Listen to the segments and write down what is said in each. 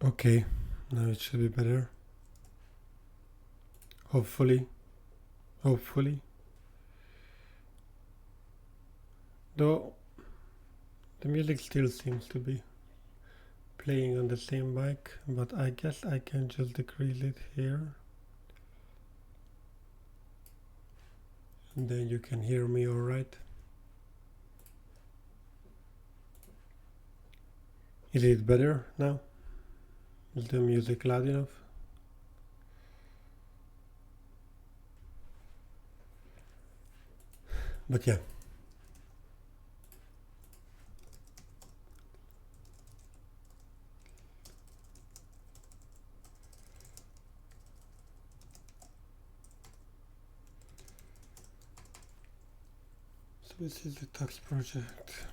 Okay, now it should be better. Hopefully. Though the music still seems to be playing on the same mic, but I guess I can just decrease it here. And then you can hear me all right. Is it better now? Is the music loud enough? But yeah. So this is the tax project.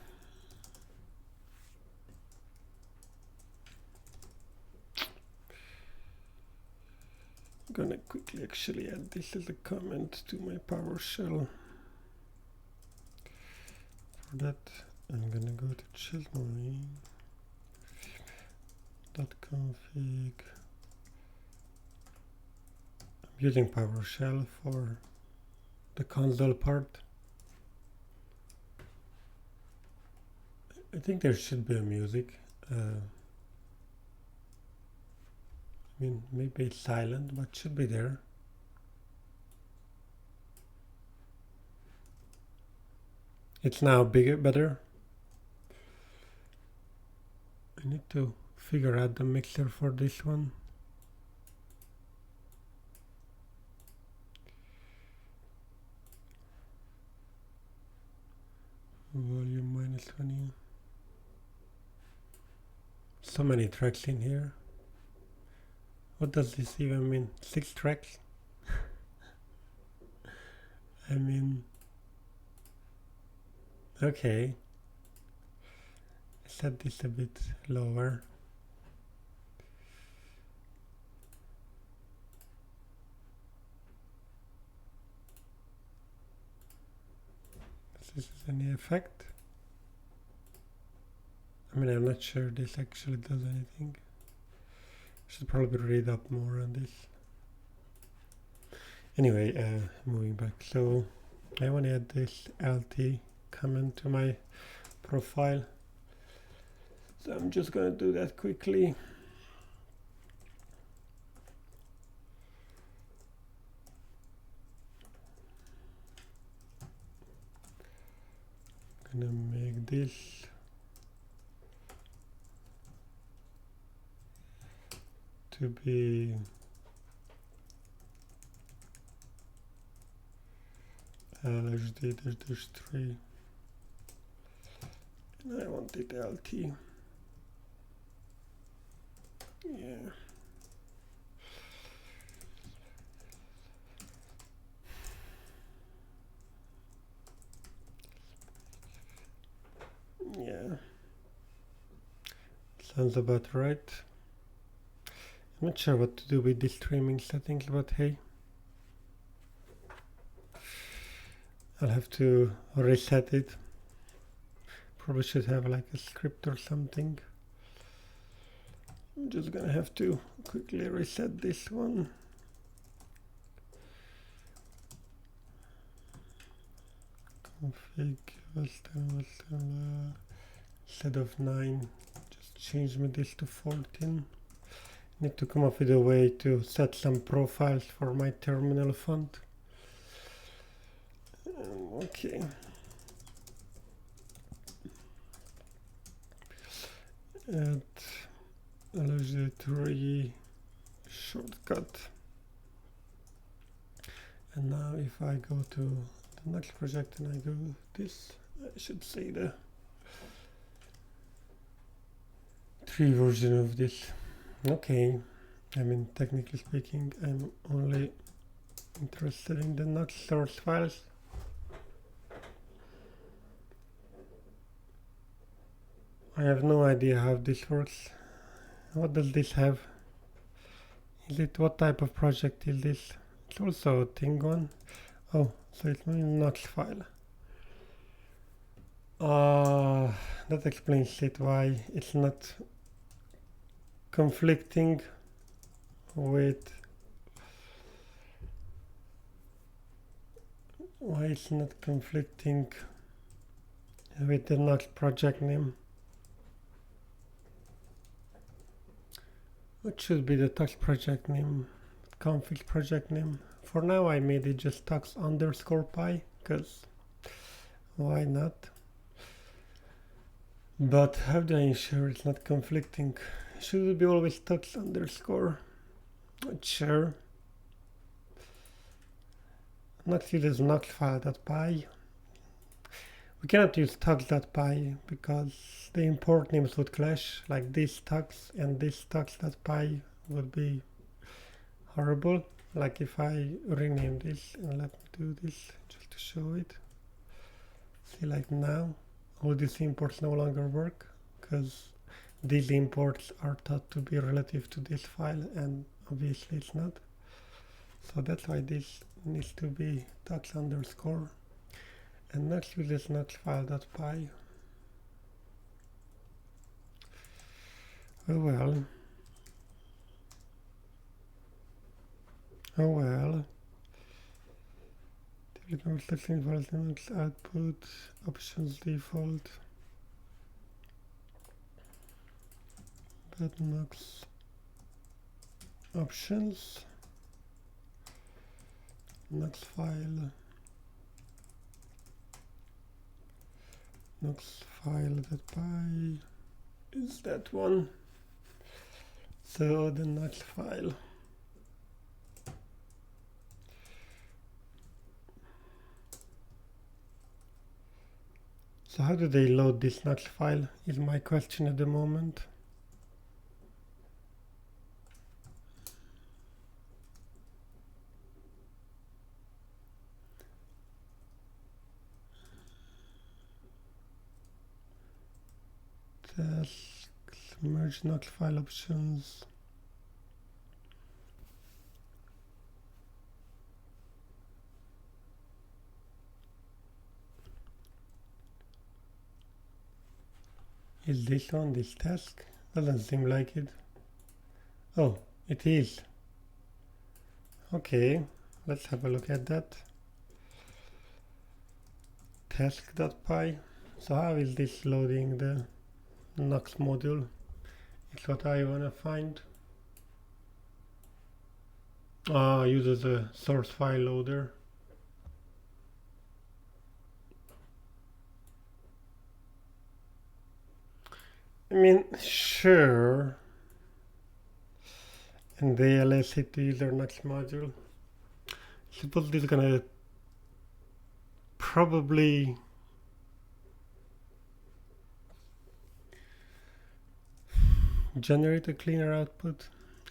I'm gonna quickly actually add this as a comment to my PowerShell. For that, I'm gonna go to childmine.config. I'm using PowerShell for the console part. I think there should be a music. I mean, maybe it's silent, but should be there. It's now bigger, better. I need to figure out the mixer for this one. Volume -20. So many tracks in here. What does this even mean? 6 tracks? I mean, okay. Set this a bit lower. Does this have any effect? I mean, I'm not sure this actually does anything. Should probably read up more on this. Anyway, moving back. So I want to add this LT comment to my profile. So I'm just going to do that quickly. I'm going to make this to be LHD-3 and I want it LT. Yeah. Yeah. Sounds about right. I'm not sure what to do with these streaming settings, but hey. I'll have to reset it. Probably should have like a script or something. I'm just gonna have to quickly reset this one. Config instead of 9, just change me this to 14. Need to come up with a way to set some profiles for my terminal font. Okay. Add LG3 shortcut. And now if I go to the next project and I go this, I should say the 3 version of this. Okay, I mean, technically speaking, I'm only interested in the not source files. I have no idea how this works. What does this have? Is it, what type of project is this? It's also a thing one. Oh, so it's my Nox file. That explains it why it's not conflicting with why it's not conflicting with the next project name. What should be the tux project name? Config project name. For now I made it just tux_py because why not? But how do I ensure it's not conflicting? Should it be always tux_? Not sure. Next is nuxfile.py. We cannot use tux.py because the import names would clash, like this tux and this tux.py would be horrible. Like if I rename this and let me do this just to show it. See, like now all these imports no longer work because these imports are thought to be relative to this file and obviously it's not. So that's why this needs to be tux_. And next uses nuxfile.py. Oh well. Oh well. Typical section files Linux output options default. But Nux options. Nux file. Nuxfile.py is that one. So the Nux file. So how do they load this Nux file is my question at the moment. Tasks, merge Nux file options. Is this one, this task? Doesn't seem like it. Oh, it is. Okay, let's have a look at that. Task.py. So how is this loading the Nux module? It's what I want to find. Uses a source file loader. I mean, sure. And the ls it to use their Nux module. Suppose this is gonna probably generate a cleaner output.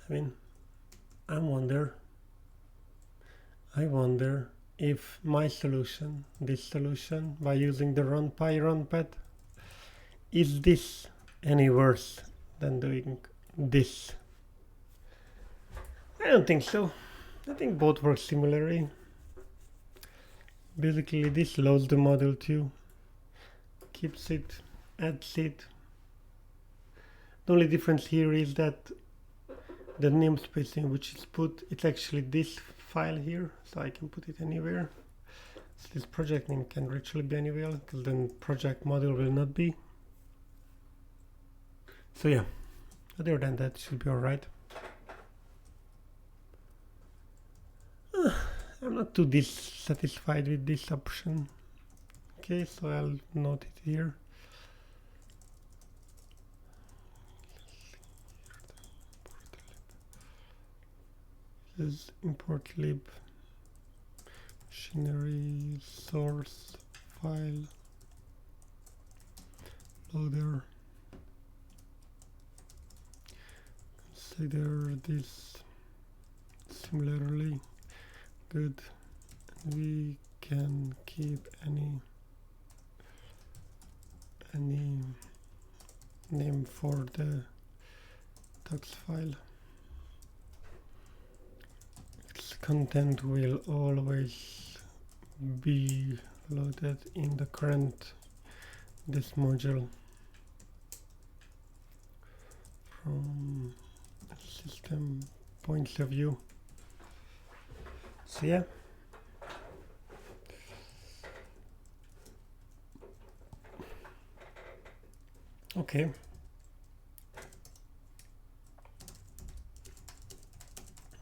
I mean, I wonder if my solution, this solution, by using the runpy is this any worse than doing this? I don't think so. I think both work similarly. Basically, this loads the model too, keeps it, adds it. The only difference here is that the namespace in which it's put, it's actually this file here, so I can put it anywhere. So this project name can virtually be anywhere, because then project module will not be. So yeah, other than that, should be alright. I'm not too dissatisfied with this option. Okay, so I'll note it here. This is import lib machinery source file loader. Consider this similarly good. We can keep any name for the tux file. Its content will always be loaded in the current this module from system points of view. So yeah. Okay.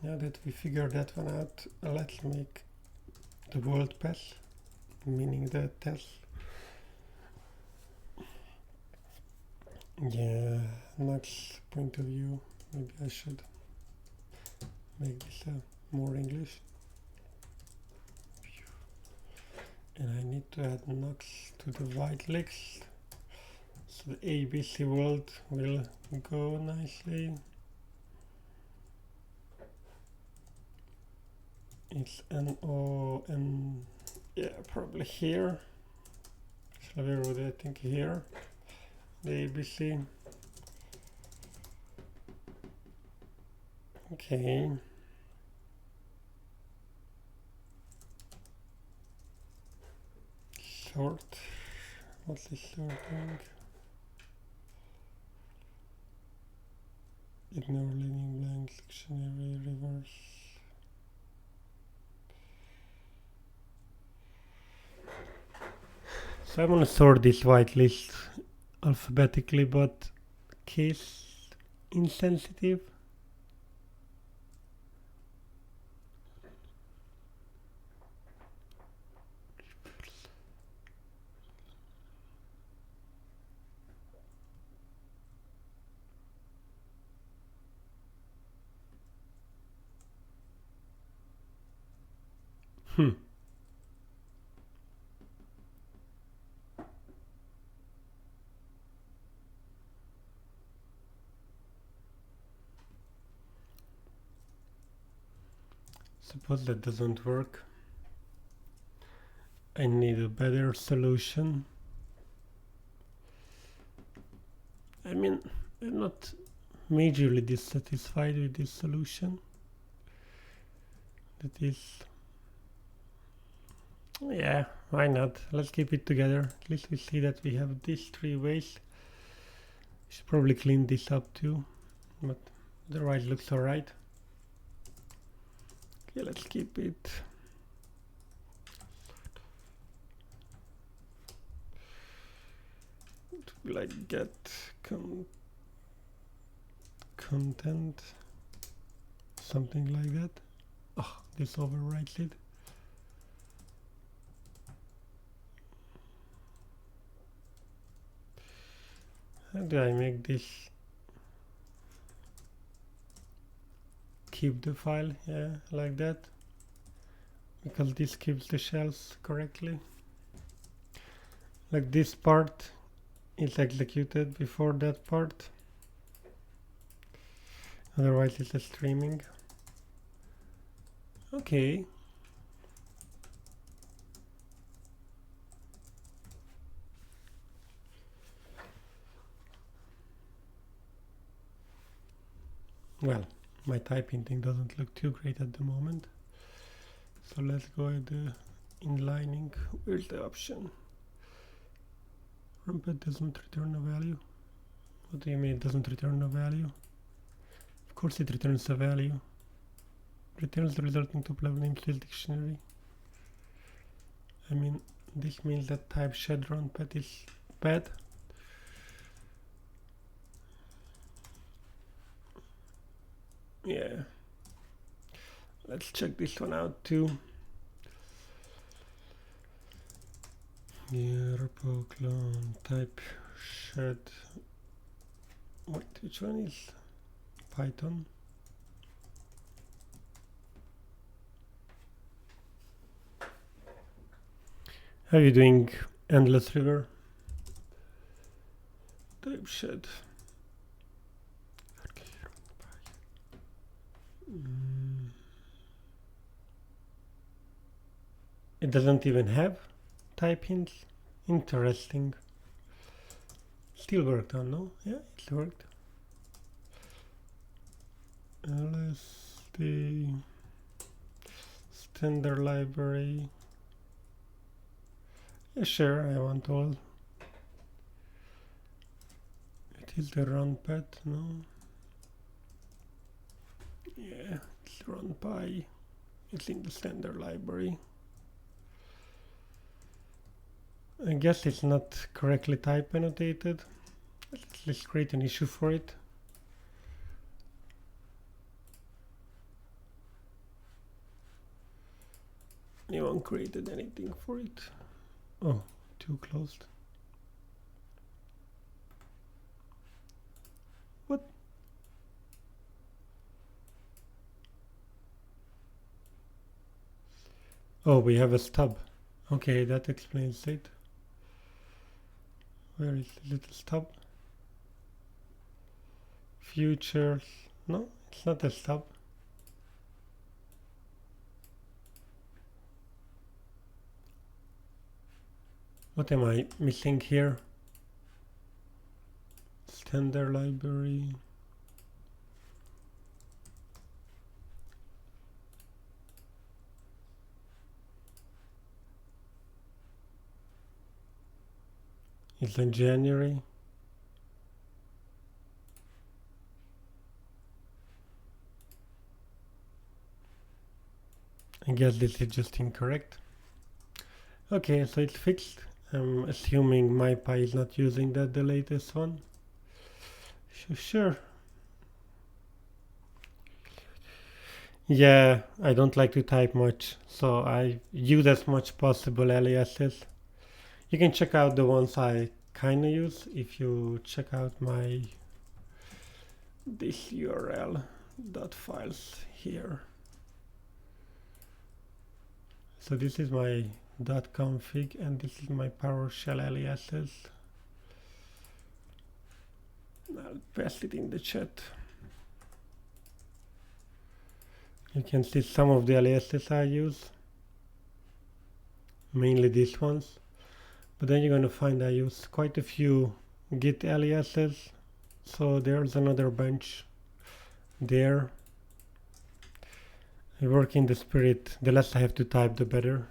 Now that we figured that one out, let's make the world path, meaning the test. Yeah, next point of view. Maybe I should make this more English. And I need to add Nox to the white list. So the ABC world will go nicely. It's NON, yeah, probably here. Shall we route, I think here, the ABC. Okay. Sort. What's the sorting? Ignore leaving blank, dictionary, reverse. So I'm gonna sort this whitelist alphabetically, but case insensitive. Suppose that doesn't work. I need a better solution. I mean, I'm not majorly dissatisfied with this solution. That is, yeah, why not? Let's keep it together. At least we see that we have these three ways. Should probably clean this up too, but otherwise looks alright. Okay, let's keep it. Like get content, something like that. Oh, this overwrites it. How do I make this keep the file? Yeah, like that, because this keeps the shells correctly. Like this part is executed before that part, otherwise it's a streaming. Okay. Well, my typing thing doesn't look too great at the moment, so let's go at the inlining. Where's the option? Rumpet doesn't return a value. What do you mean it doesn't return a value? Of course it returns a value. Returns the resulting tuple named list dictionary. I mean, this means that type shed rumpet is bad. Yeah. Let's check this one out too. Yeah, repo clone type shed. What? Which one is Python? How are you doing, Endless River? Type shed. It doesn't even have type hints. Interesting. Still worked on, no? Yeah, it worked. LSD standard library. Yeah, sure, I want all. It is the run pet, no? Yeah, it's run by, it's in the standard library. I guess it's not correctly type annotated. Let's create an issue for it. Anyone created anything for it? Oh, too closed. What? Oh, we have a stub. Okay, that explains it. Where is the little stub? Futures. No, it's not a stub. What am I missing here? Standard library. It's in January. I guess this is just incorrect. Okay, so it's fixed. I'm assuming MyPy is not using that, the latest one. Sure. Yeah, I don't like to type much, so I use as much possible aliases. You can check out the ones I kinda use if you check out my this URL .files here. So this is my .config and this is my PowerShell aliases. I'll paste it in the chat. You can see some of the aliases I use, mainly these ones. But then you're going to find I use quite a few Git aliases. So there's another bunch there. I work in the spirit, the less I have to type, the better.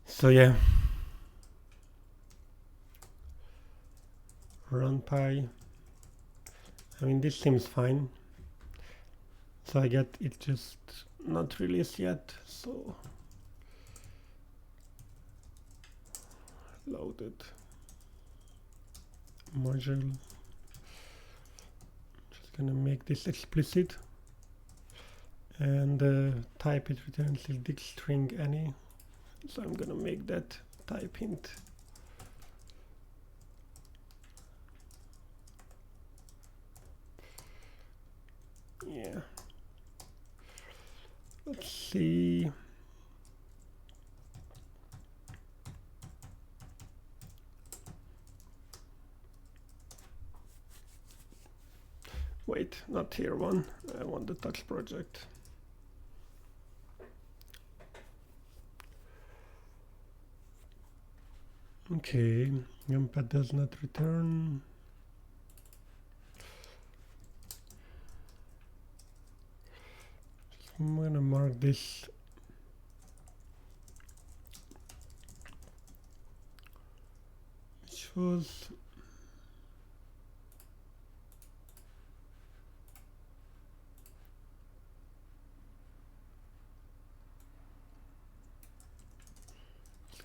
So yeah. Run py. I mean, this seems fine. So I get it just not released yet. So loaded module. Just gonna make this explicit and type it returns is dict string any. So I'm gonna make that type hint. Yeah. Let's see. Wait, not tier 1. I want the tux project. Okay, numpad does not return. I'm gonna mark this which was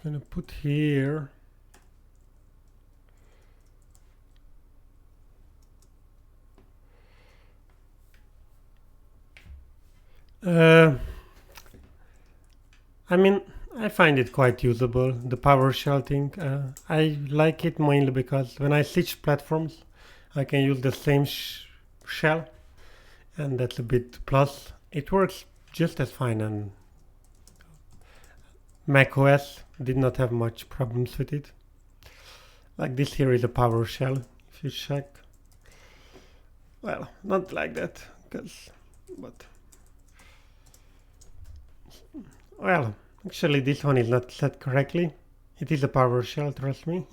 gonna put here I mean, I find it quite usable, the PowerShell thing. I like it mainly because when I switch platforms, I can use the same shell, and that's a bit plus. It works just as fine on macOS. Did not have much problems with it. Like this here is a PowerShell, if you check. Well, not like that, but well, actually this one is not set correctly. It is a PowerShell, trust me.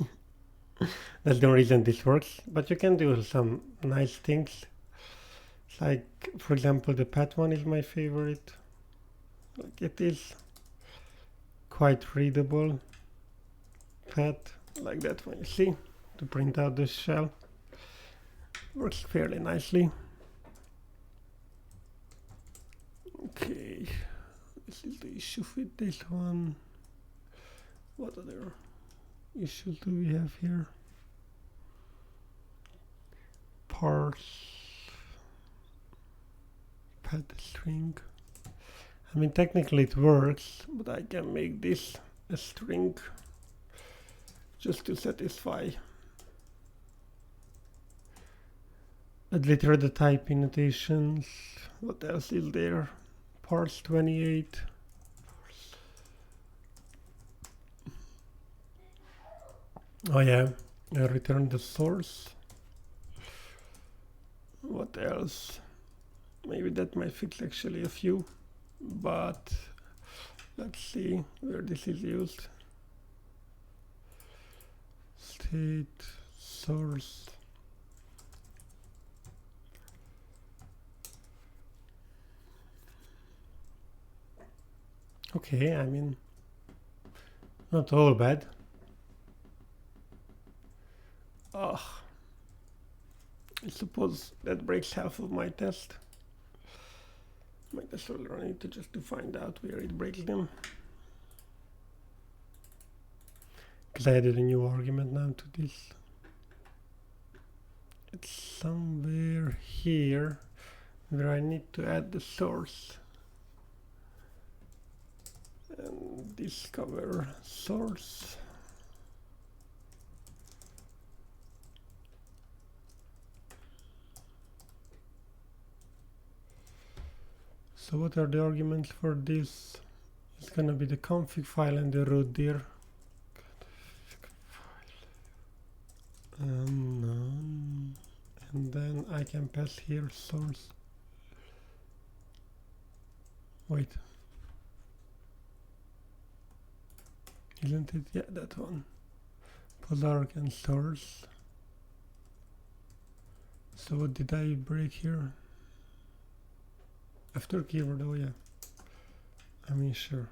That's the reason this works, but you can do some nice things. Like, for example, the path one is my favorite. Like, it is quite readable path, like that one, you see, to print out the shell. Works fairly nicely. Okay, this is the issue with this one. What other issues do we have here? Parse pad string. I mean, technically it works, but I can make this a string just to satisfy the type annotations. What else is there? Parse 28. Oh yeah, return the source. What else? Maybe that might fix actually a few, but let's see where this is used. State source. Okay, I mean, not all bad. I suppose that breaks half of my test. Might as well run it just to find out where it breaks them. Because I added a new argument now to this. It's somewhere here where I need to add the source. And discover source. So what are the arguments for this? It's gonna be the config file and the root dir. And then I can pass here source. Wait. Isn't it? Yeah, that one. Polarc and source. So what did I break here? After keyword, oh yeah. I mean, sure.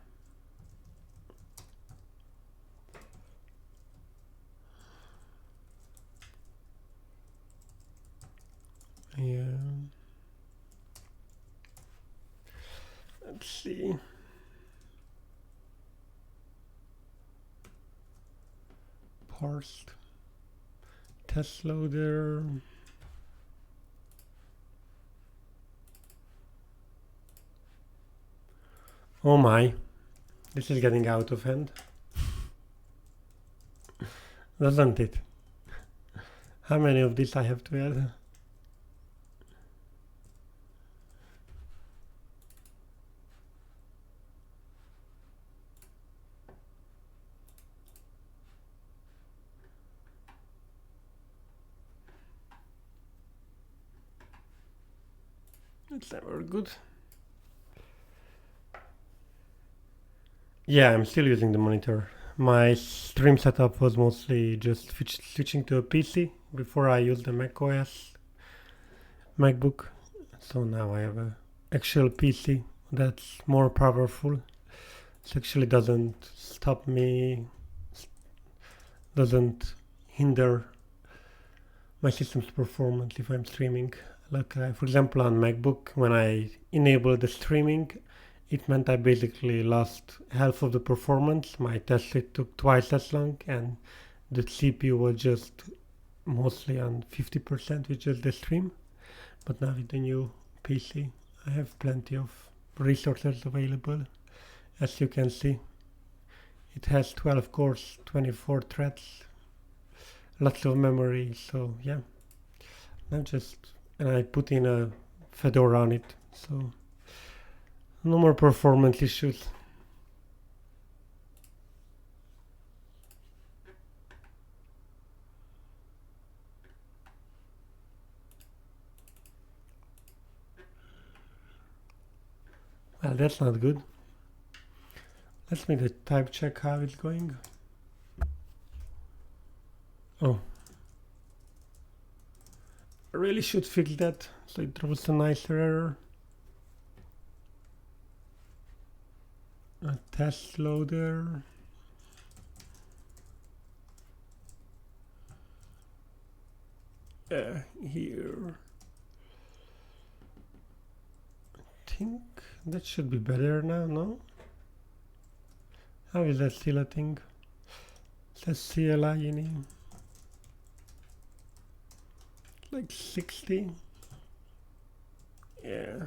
Yeah. Let's see. Parsed. Test loader. Oh my. This is getting out of hand. Doesn't it? How many of these I have to add? It's never good. Yeah, I'm still using the monitor. My stream setup was mostly just switching to a PC before I used the macOS MacBook. So now I have a actual PC that's more powerful. It actually doesn't stop me, doesn't hinder my system's performance if I'm streaming. Like for example on MacBook, when I enabled the streaming, it meant I basically lost half of the performance. My test it took twice as long, and the CPU was just mostly on 50%, which is the stream. But now with the new PC, I have plenty of resources available. As you can see, it has 12 cores, 24 threads, lots of memory. So yeah, and I put in a Fedora on it, so no more performance issues. Well, that's not good. Let's make the type check how it's going. Oh, I really should fix that, so it throws a nicer error. A test loader. here. I think that should be better now, no? How is that still a thing? Let's see aligning. Like 60. Yeah.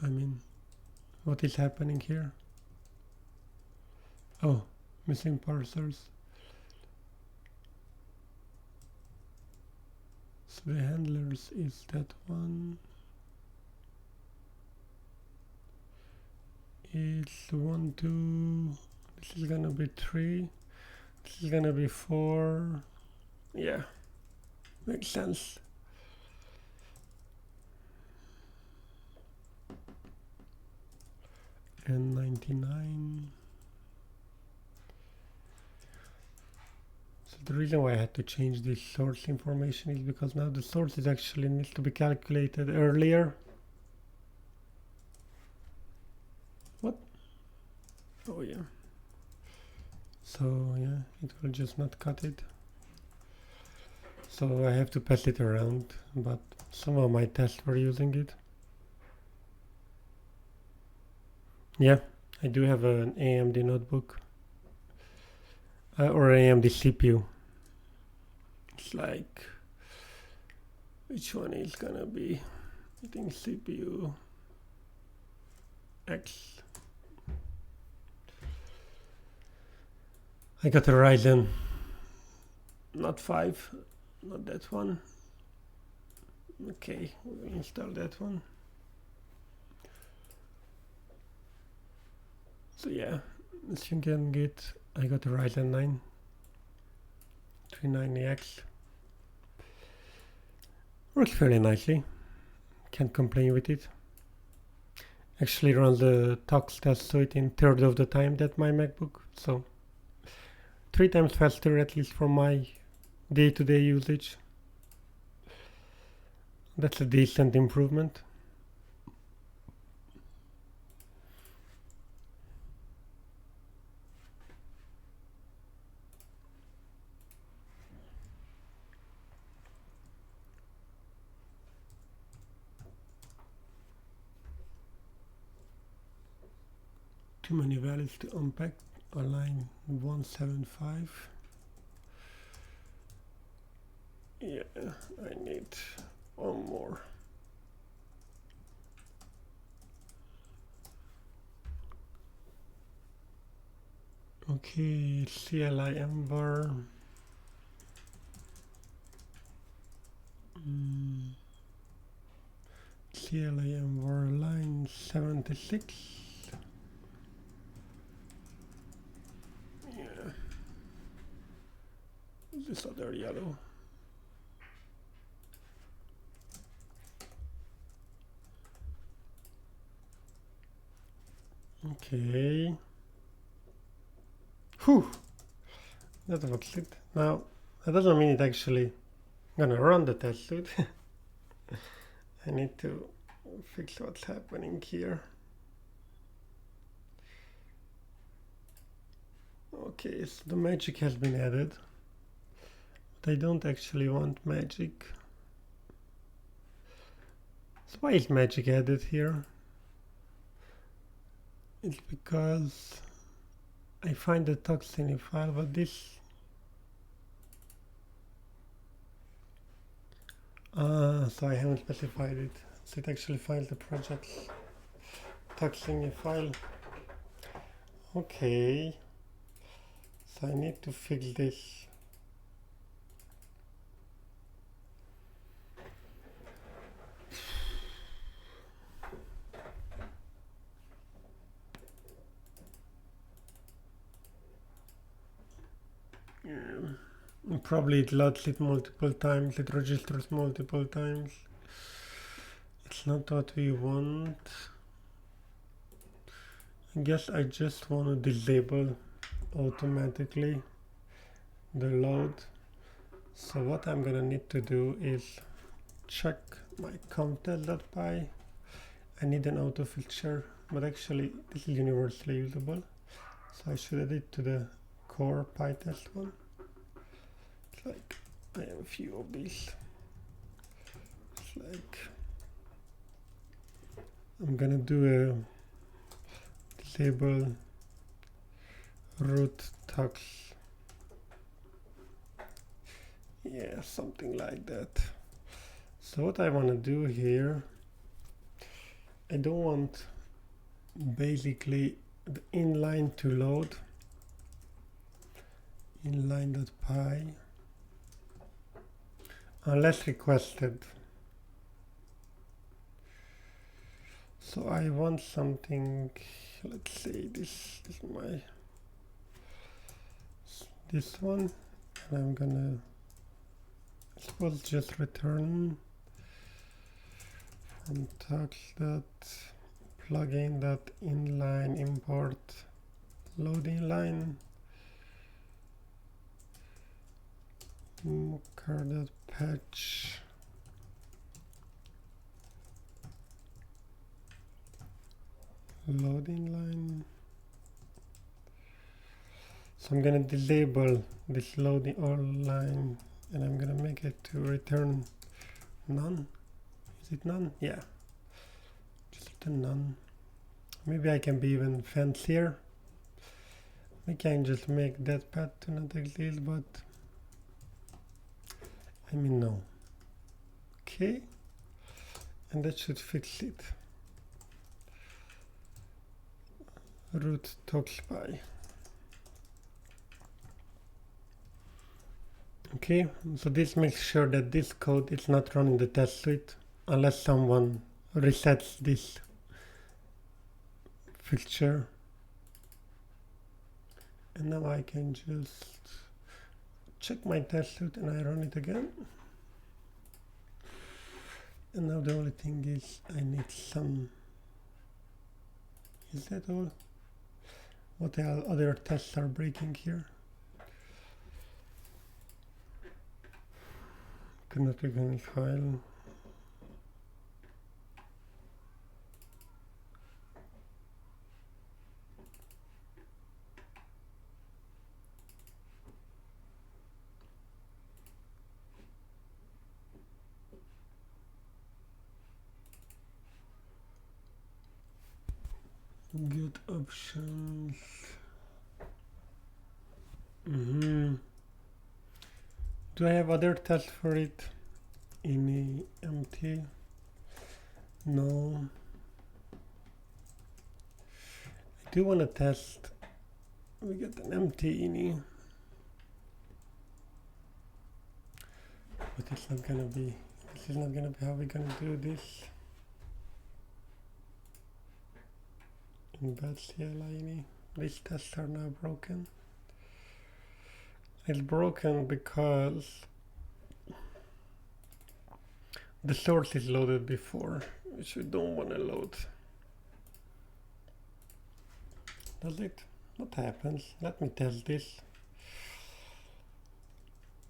I mean, what is happening here? Oh, missing parsers. So the handlers is that one. It's 1, 2. This is gonna be 3. This is gonna be 4. Yeah, makes sense. And 99. So the reason why I had to change this source information is because now the source is actually needs to be calculated earlier. What? Oh yeah. So yeah, it will just not cut it. So I have to pass it around, but some of my tests were using it. Yeah, I do have an AMD notebook or AMD CPU. It's like, which one is gonna be? I think CPU X. I got a Ryzen, not 5, not that one. Okay, we'll install that one. So yeah, as you can get, I got a Ryzen 9 390X. Works fairly nicely, can't complain with it. Actually runs the TOX test suite in third of the time that my MacBook, so 3 times faster at least for my day-to-day usage. That's a decent improvement. Too many values to unpack. Align 175. Yeah, I need one more. Okay, CLI Ember. CLI Ember line 76. Yeah. This other yellow. Okay. Whew. That was it. Now, that doesn't mean it actually gonna run the test suite. I need to fix what's happening here. Okay, so the magic has been added, but I don't actually want magic. So why is magic added here? It's because I find the toxin file, but this so I haven't specified it. So it actually finds the project's toxin file. Okay. So I need to fix this. Probably it loads it multiple times, it registers multiple times. It's not what we want. I guess I just want to disable automatically the load. So what I'm gonna need to do is check my comtest.py. I need an auto filter, but actually this is universally usable. So I should add it to the core PyTest one. like I have a few of these. It's like I'm gonna do a disable root tux. Yeah, something like that. So what I want to do here, I don't want basically the inline to load. Inline.py unless requested. So I want something, let's say this is this one, and I'm gonna suppose just return from tux.plugin.inline import load inline car.patch load inline. So I'm gonna disable this loading online and I'm gonna make it to return none. Is it none? Yeah, just return none. Maybe I can be even fancier. We can just make that path to not exist, but I mean no. Okay, and that should fix it. Root tux.py. Okay, so this makes sure that this code is not running the test suite unless someone resets this fixture. And now I can just check my test suite and I run it again. And now the only thing is I need some. Is that all? What other tests are breaking here? Cannot recognize file. Get options. Do I have other tests for it? Ini empty? No. I do want to test. We get an empty ini, but it's not gonna be. This is not gonna be how we're gonna do this. In bad CLI ini. These tests are now broken. It's broken because the source is loaded before, which we don't want to load. Does it? What happens? Let me test this.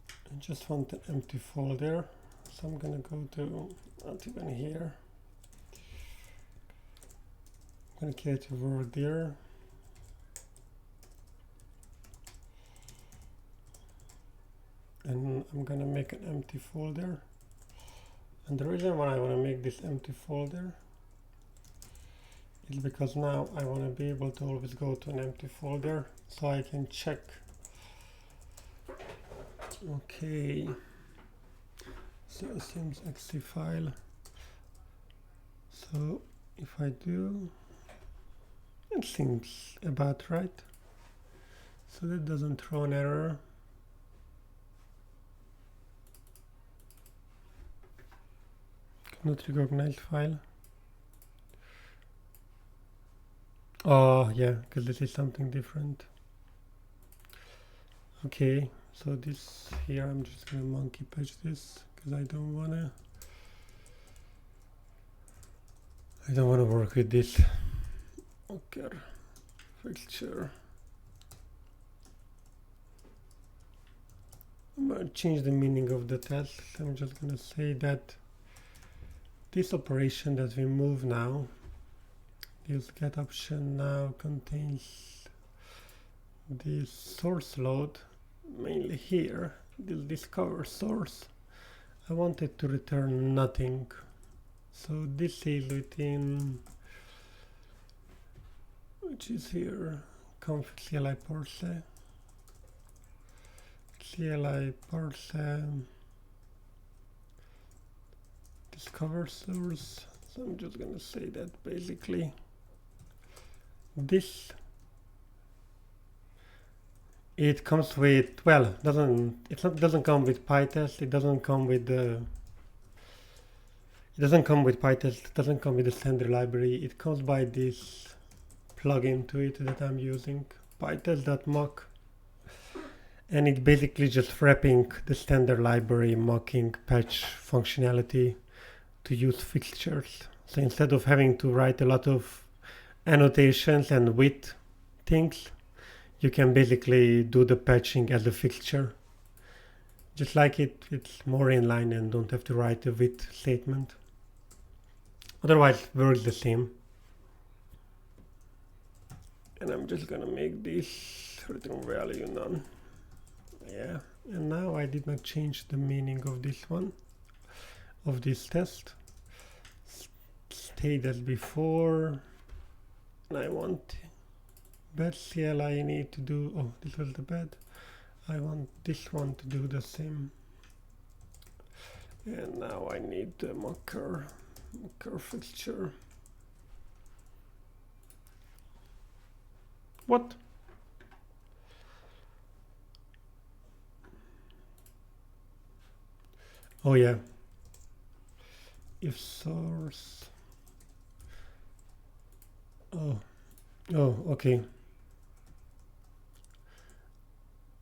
I just want an empty folder, so I'm gonna go to not even here. I'm gonna create a word there. And I'm gonna make an empty folder. And the reason why I want to make this empty folder is because now I want to be able to always go to an empty folder so I can check. Okay, so it seems exe file. So if I do, it seems about right. So that doesn't throw an error. Not recognize file. Oh yeah, because this is something different. Okay, so this here I'm just gonna monkey patch this because I don't wanna work with this. Okay, fixture. I'm gonna change the meaning of the test. I'm just gonna say that this operation that we move now, this get option now contains this source load mainly here, this discover source, I wanted to return nothing. So this is within, which is here, config CLI parse discover source. So I'm just gonna say that basically this, it comes with, well, doesn't come with PyTest. It doesn't come with the PyTest. It doesn't come with the standard library. It comes by this plugin to it that I'm using, pytest.mock, and it's basically just wrapping the standard library mocking patch functionality to use fixtures. So instead of having to write a lot of annotations and with things, you can basically do the patching as a fixture. Just like it's more inline and don't have to write a with statement. Otherwise, it works the same. And I'm just gonna make this return value none. Yeah, and now I did not change the meaning of this one, of this test. Stayed as before. And I want bad CLI, I need to do, oh, this was the bad. I want this one to do the same. And now I need the mocker fixture. What? Oh yeah. If source. Oh, okay.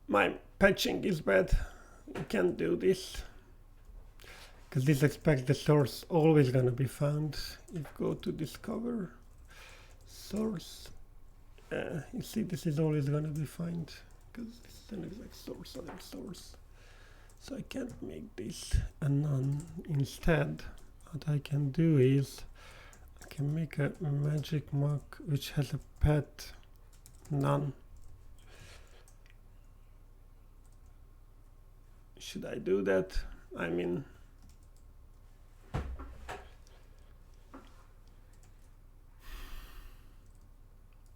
My patching is bad. You can't do this. Because this expects the source always gonna be found. If you go to discover source, you see this is always gonna be found because this is an exact source other source. So I can't make this a none. Instead, what I can do is I can make a magic mock which has a path none. Should I do that? I mean,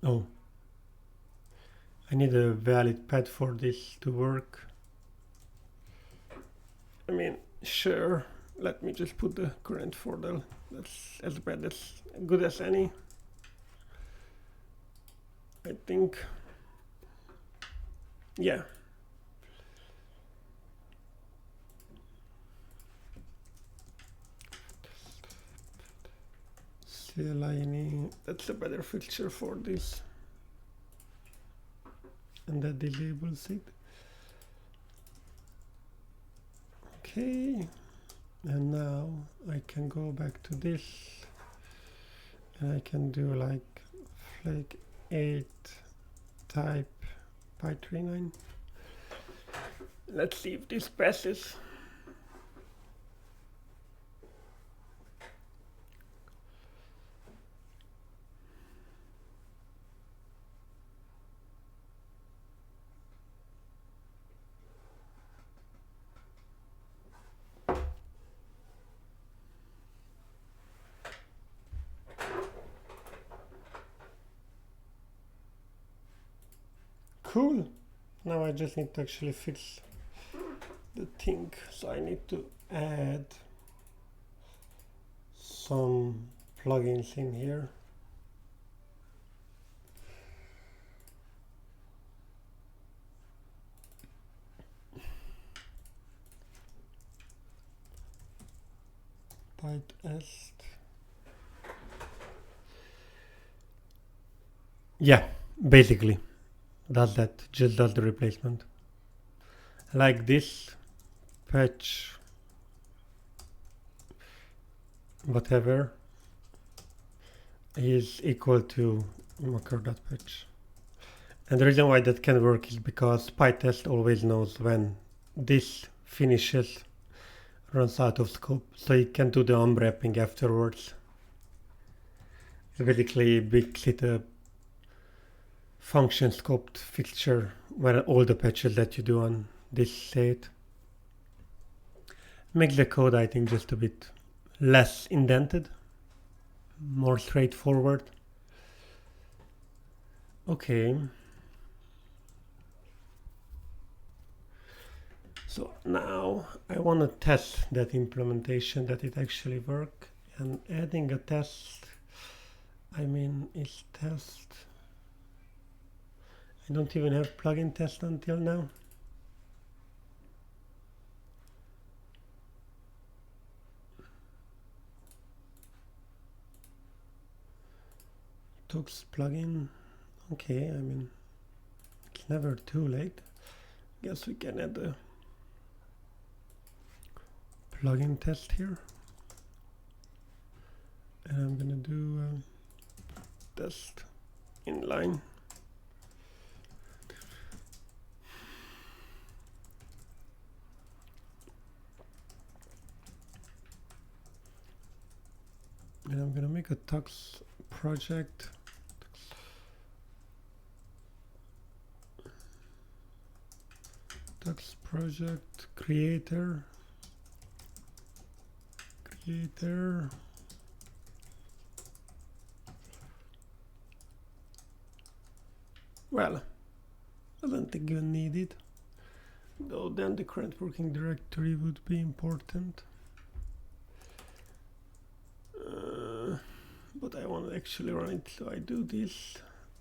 oh, I need a valid path for this to work. I mean, sure, let me just put the current folder. That's as bad as good as any, I think. Yeah. CLI, that's a better fixture for this. And that disables it. Okay, and now I can go back to this and I can do like flag 8 type py39. Let's see if this passes. Cool. Now I just need to actually fix the thing. So I need to add some plugins in here. PyTest. Yeah, basically. Does that, just does the replacement. Like this, patch, whatever, is equal to mocker.patch. And the reason why that can work is because PyTest always knows when this finishes, runs out of scope, so it can do the unwrapping afterwards. It basically makes it a function scoped fixture where all the patches that you do on this state. Makes the code, I think, just a bit less indented, more straightforward. Okay. So now I want to test that implementation, that it actually works. And adding a test, I mean, is test. I don't even have plugin test until now. Tux plugin. Okay, I mean, it's never too late. Guess we can add a plugin test here. And I'm gonna do test inline. And I'm gonna make a Tux project. Tux project creator. Well, I don't think you need it, though then the current working directory would be important. But I want to actually run it, so I do this.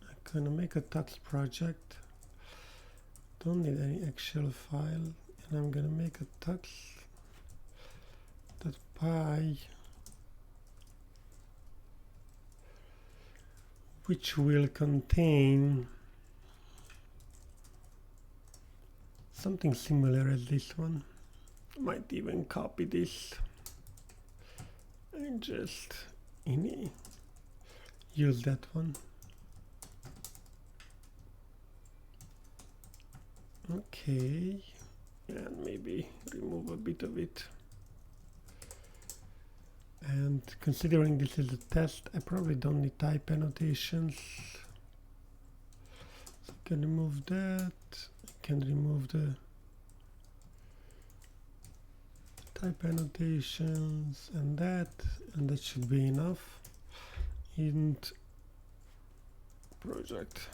I'm gonna make a Tux project. Don't need any actual file, and I'm gonna make a tux.py, which will contain something similar as this one. Might even copy this and just use that one. Okay, and maybe remove a bit of it. And considering this is a test, I probably don't need type annotations. So I can remove that. I can remove the type annotations and that should be enough. Int project.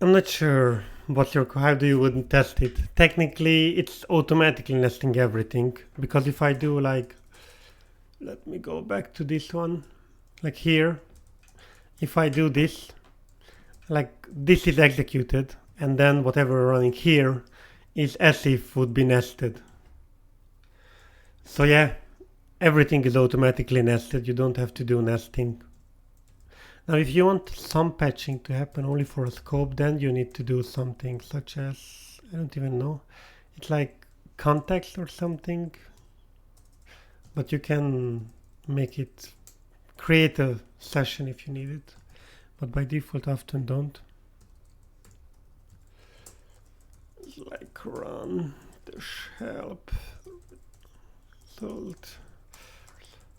I'm not sure how do you wouldn't test it. Technically, it's automatically nesting everything, because if I do like, let me go back to this one, like here, if I do this, like this is executed, and then whatever running here is as if would be nested. So yeah, everything is automatically nested. You don't have to do nesting. Now, if you want some patching to happen only for a scope, then you need to do something such as, I don't even know, it's like context or something, but you can make it, create a session if you need it, but by default often don't. It's like run dash help result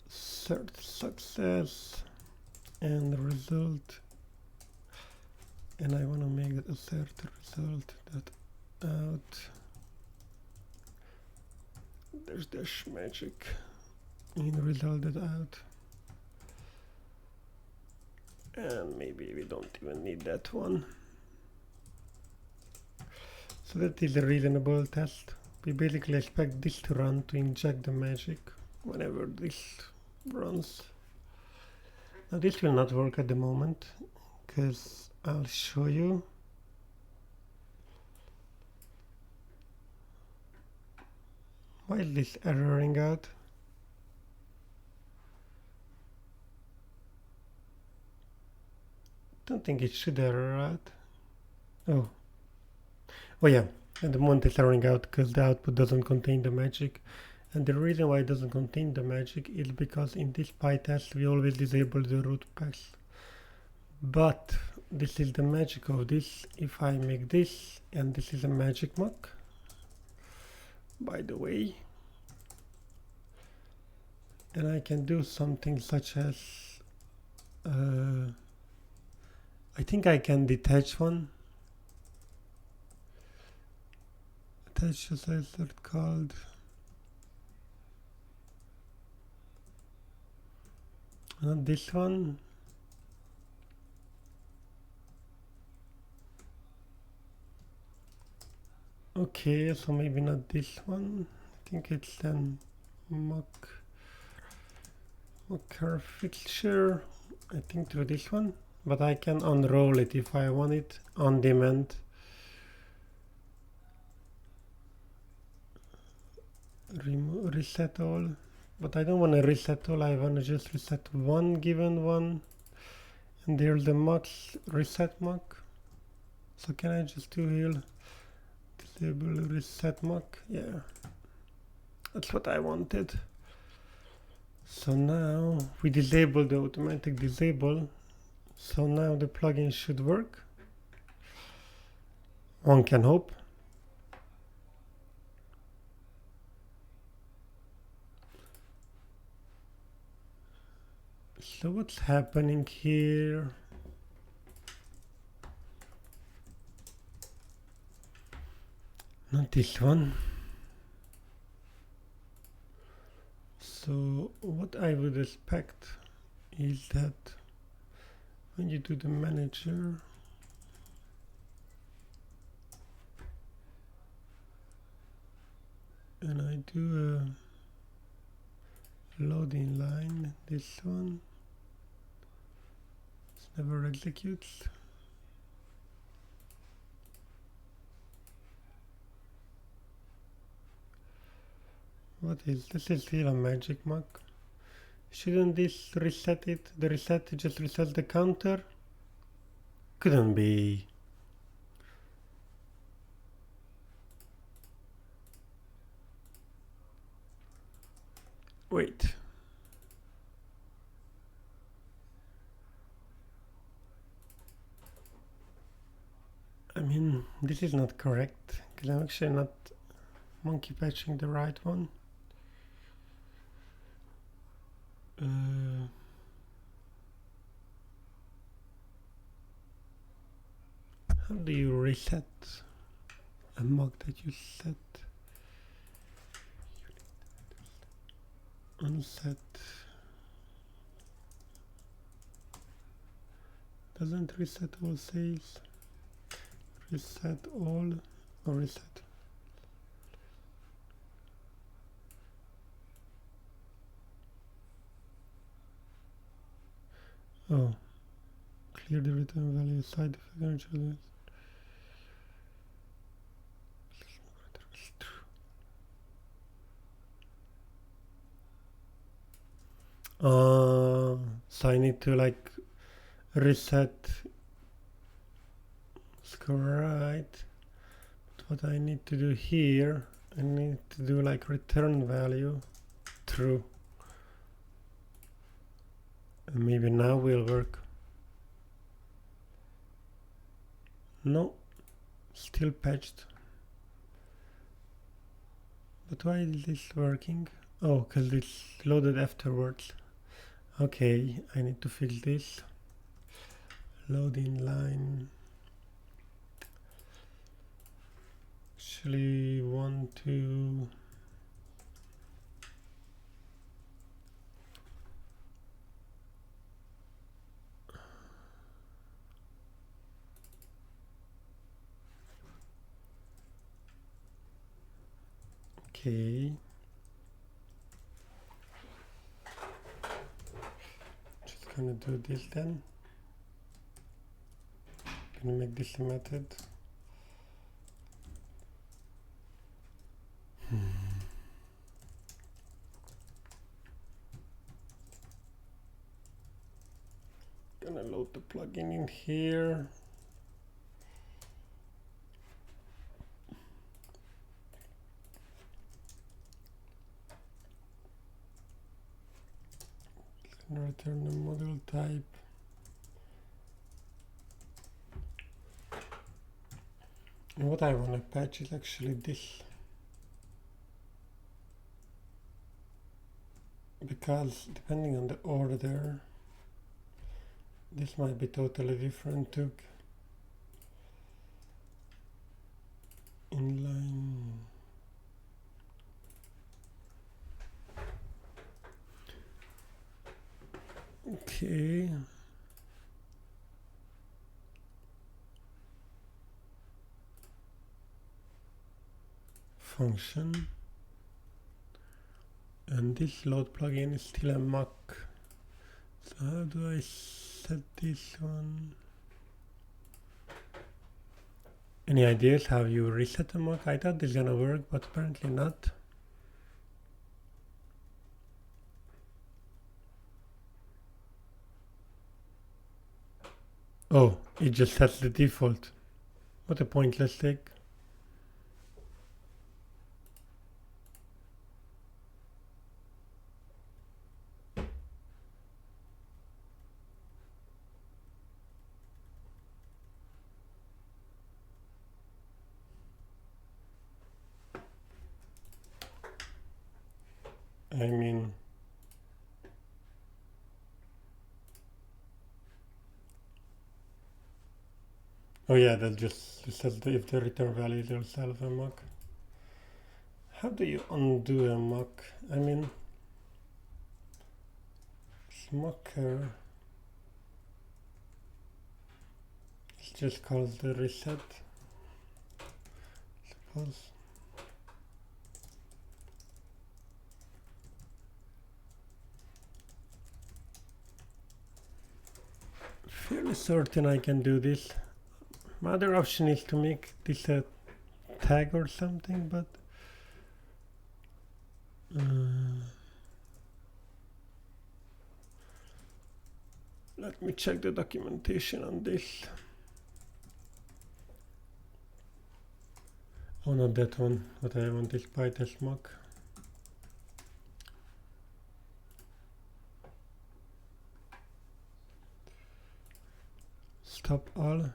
cert success and the result, and I want to make that assert result that out there's dash magic in result that out, and maybe we don't even need that one. So that is a reasonable test. We basically expect this to run to inject the magic whenever this runs. Now this will not work at the moment, because I'll show you. Why is this erroring out? Don't think it should error out. Oh yeah, at the moment it's erroring out because the output doesn't contain the magic. And the reason why it doesn't contain the magic is because in this PyTest we always disable the root pass. But this is the magic of this. If I make this, and this is a magic mock, by the way, then I can do something such as, I think I can detach one. attach a slicer called not this one. Okay, so maybe not this one. I think it's then mock curve fixture. I think through this one, but I can unroll it if I want it on demand. Reset all, but I don't want to reset all. I want to just reset one given one, and there's the max reset mock. So can I just do here disable reset mock? Yeah, that's what I wanted. So now we disable the automatic disable. So now the plugin should work. One can hope. So what's happening here? Not this one. So what I would expect is that when you do the manager, and I do a load inline, this one, it never executes. What is this? Is here a magic mock? Shouldn't this reset it? The reset just resets the counter? Couldn't be. Wait. I mean, this is not correct, because I'm actually not monkey patching the right one. How do you reset a mock that you set? Unset. Doesn't reset all says. Reset all or reset. Oh, clear the return value side effect. So I need to like reset score right. But what I need to do here, I need to do like return value true. And maybe now will work. No, still patched. But why is this working? Oh, because it's loaded afterwards. Okay, I need to fix this. Load inline. Actually, 1, 2. Okay. Just gonna do this then. Gonna make this a method. Gonna load the plugin in here. Gonna return the module type. And what I want to patch is actually this. Because depending on the order, this might be totally different too. Inline. Okay. Function. And this load plugin is still a Mac. So how do I set this one? Any ideas how you reset a Mac? I thought this is gonna work, but apparently not. Oh, it just sets the default. What a pointless thing. I mean, oh yeah, that just says if the return value is yourself a Mac. How do you undo a Mac? I mean, Smoker. It just calls the reset. Suppose. Fairly certain I can do this. My other option is to make this a tag or something, but let me check the documentation on this. Oh, not that one. What I want is PyTest mock. Stop all.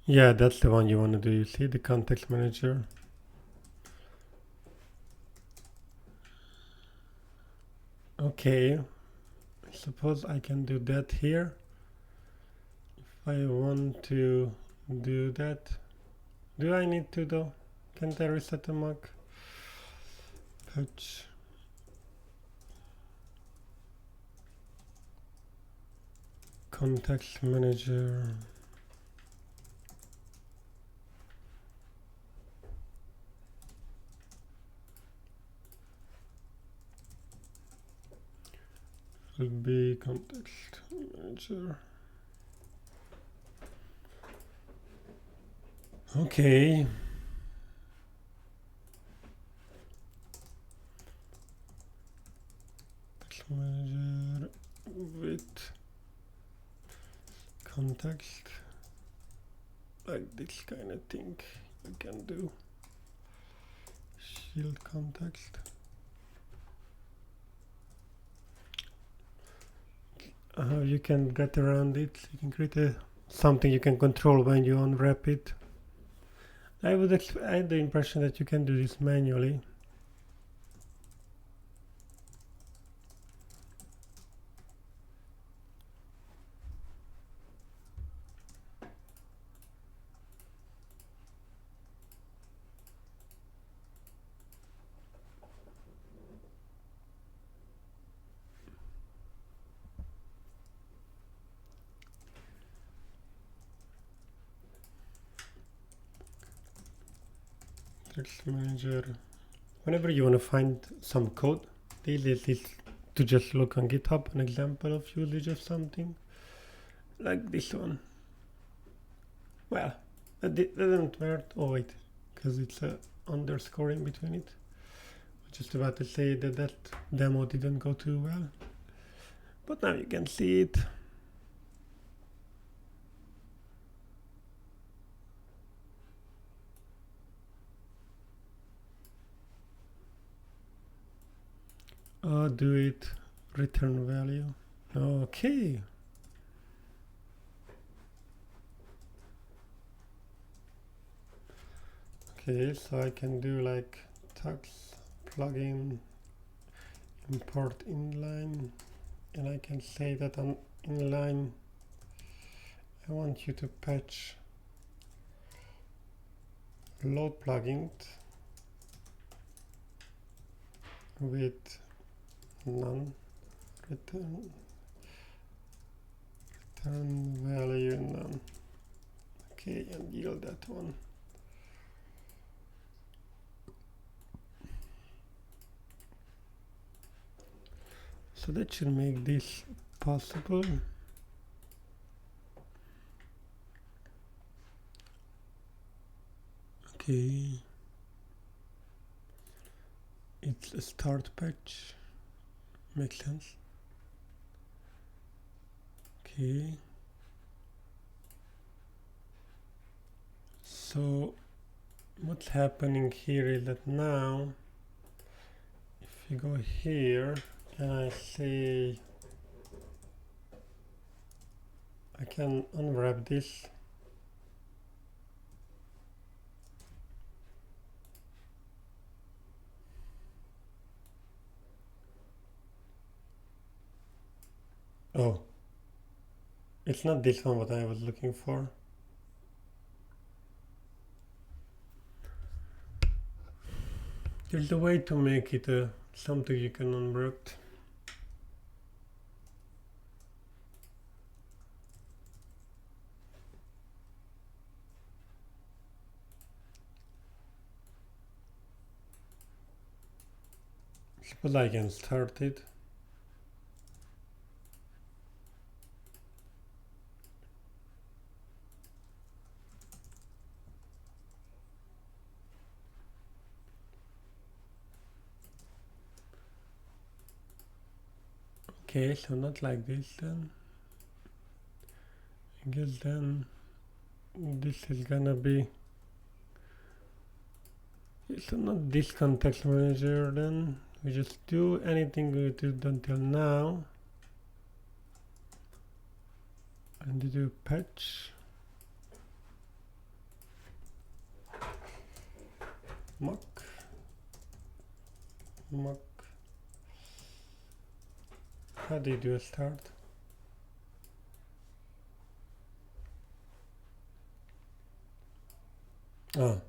Yeah, that's the one you want to do. You see the context manager. Okay, I suppose I can do that here. If I want to do that, do I need to though? Can't I reset the mock? Patch. Context manager. Will be context manager. Okay. Context manager with context, like this kind of thing you can do. Shield context. You can get around it. You can create something you can control when you unwrap it. I had the impression that you can do this manually. Text manager. Whenever you want to find some code, the easiest is to just look on GitHub, an example of usage of something like this one. Well, that doesn't matter. Oh wait, because it's a underscore in between it. I was just about to say that that demo didn't go too well, but now you can see it. Do it, return value. Okay. Okay, so I can do like tags plugin import inline, and I can say that on inline I want you to patch load plugin with none return value none. Okay, and yield that one. So that should make this possible. Okay, it's a start patch, makes sense. Okay, so what's happening here is that now if you go here and I say I can unwrap this. Oh, it's not this one what I was looking for. There's a way to make it something you can unwrap. Suppose I can start it. Okay, so not like this then. I guess then this is gonna be, so not this context manager then. We just do anything we did until now. And do patch. Mock. How do you do a start? Oh,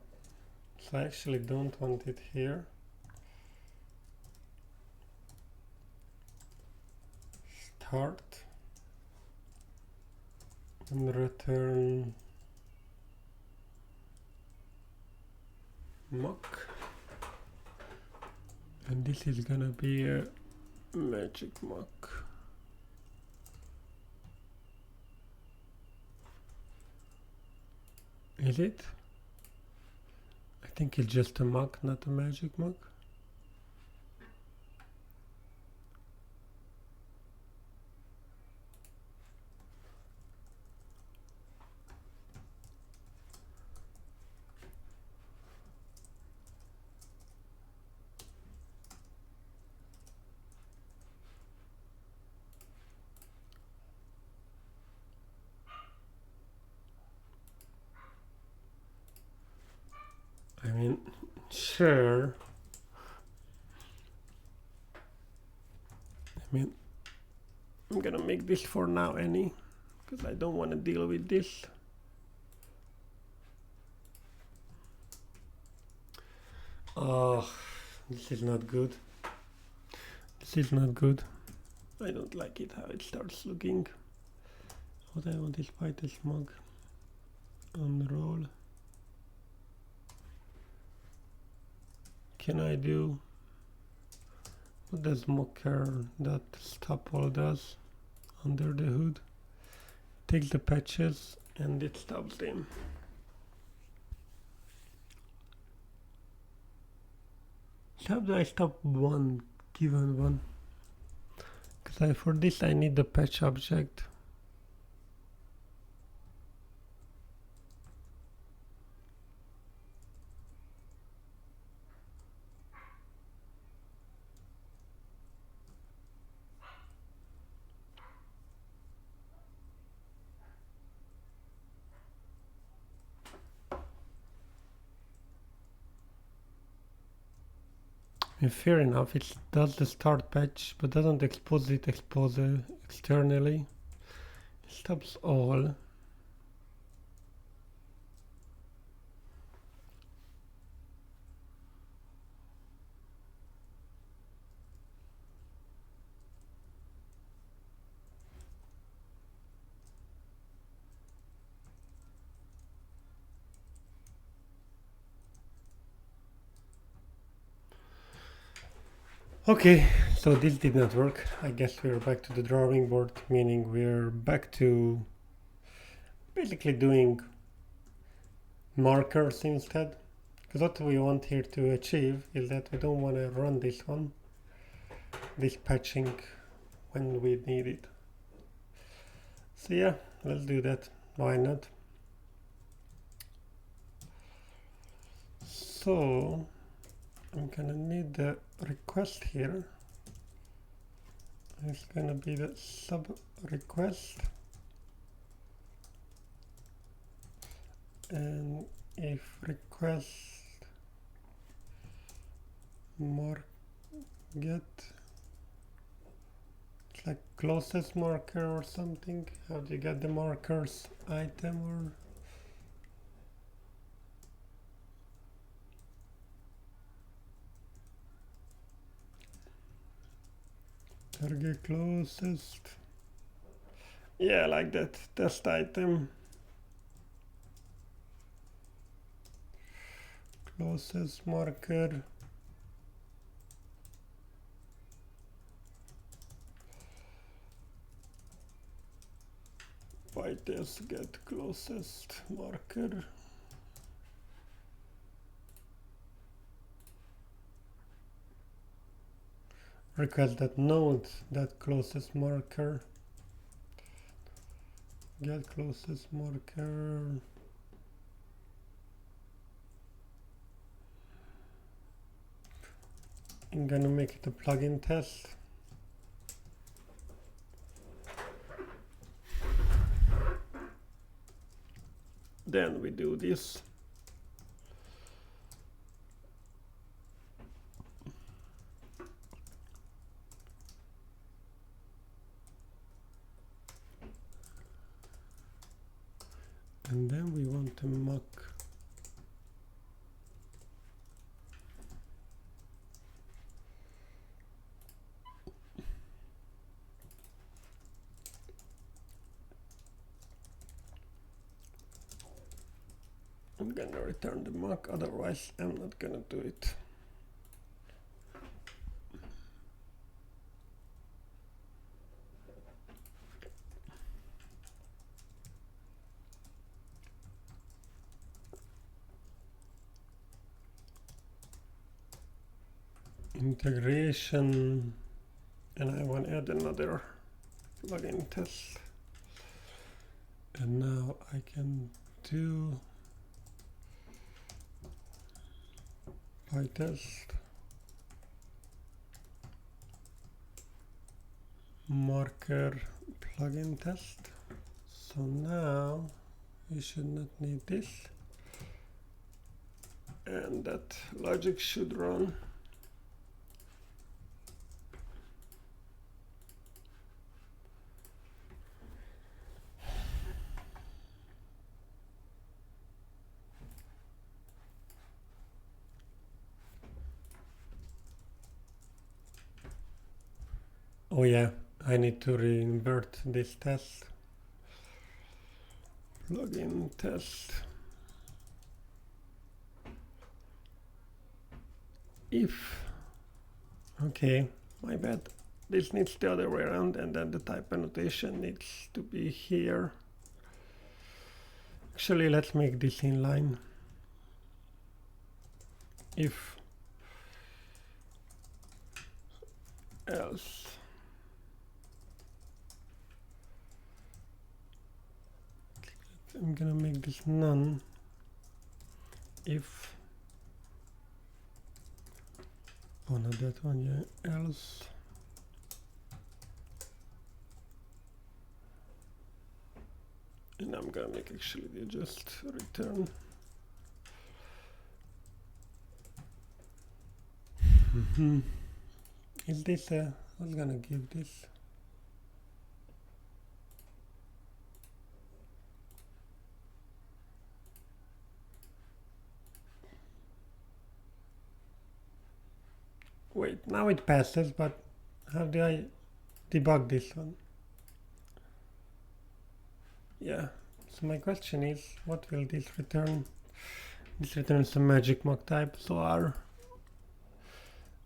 so I actually don't want it here. Start and return mock, and this is gonna be a magic mock. Is it? I think it's just a mock, not a magic mock. I mean, sure. I mean, I'm gonna make this for now, because I don't want to deal with this. Oh, this is not good. This is not good. I don't like it how it starts looking. What I want is quite a smog unroll. Can I do what does mocker that stop all does under the hood? Take the patches and it stops them. How do I stop one given one? Because for this I need the patch object. Fair enough, it does the start patch, but doesn't expose it externally. It stops all. Okay, so this did not work. I guess we're back to the drawing board, meaning we're back to basically doing markers instead. Because what we want here to achieve is that we don't want to run this patching when we need it. So yeah, let's do that. Why not? So I'm gonna need the request here. It's gonna be the sub request, and if request mark get, it's like closest marker or something. How do you get the markers item or target closest? Yeah, like that. Test item. Closest marker. By test get closest marker. Request that node that closest marker. Get closest marker. I'm gonna make it a plugin test. Then we do this. And then we want to mock I'm gonna return the mock, otherwise I'm not gonna do it. Integration, and I want to add another plugin test. And now I can do PyTest marker plugin test. So now we should not need this, and that logic should run. Oh yeah, I need to reinvert this test. Plugin test. If, okay, my bad. This needs the other way around, and then the type annotation needs to be here. Actually, let's make this inline. If else. I'm gonna make this none. If, oh not that one, yeah, else. And I'm gonna make actually just return. Is this I was gonna give this. Wait, now it passes, but how do I debug this one? Yeah, so my question is, what will this return? This returns a magic mock type, so R.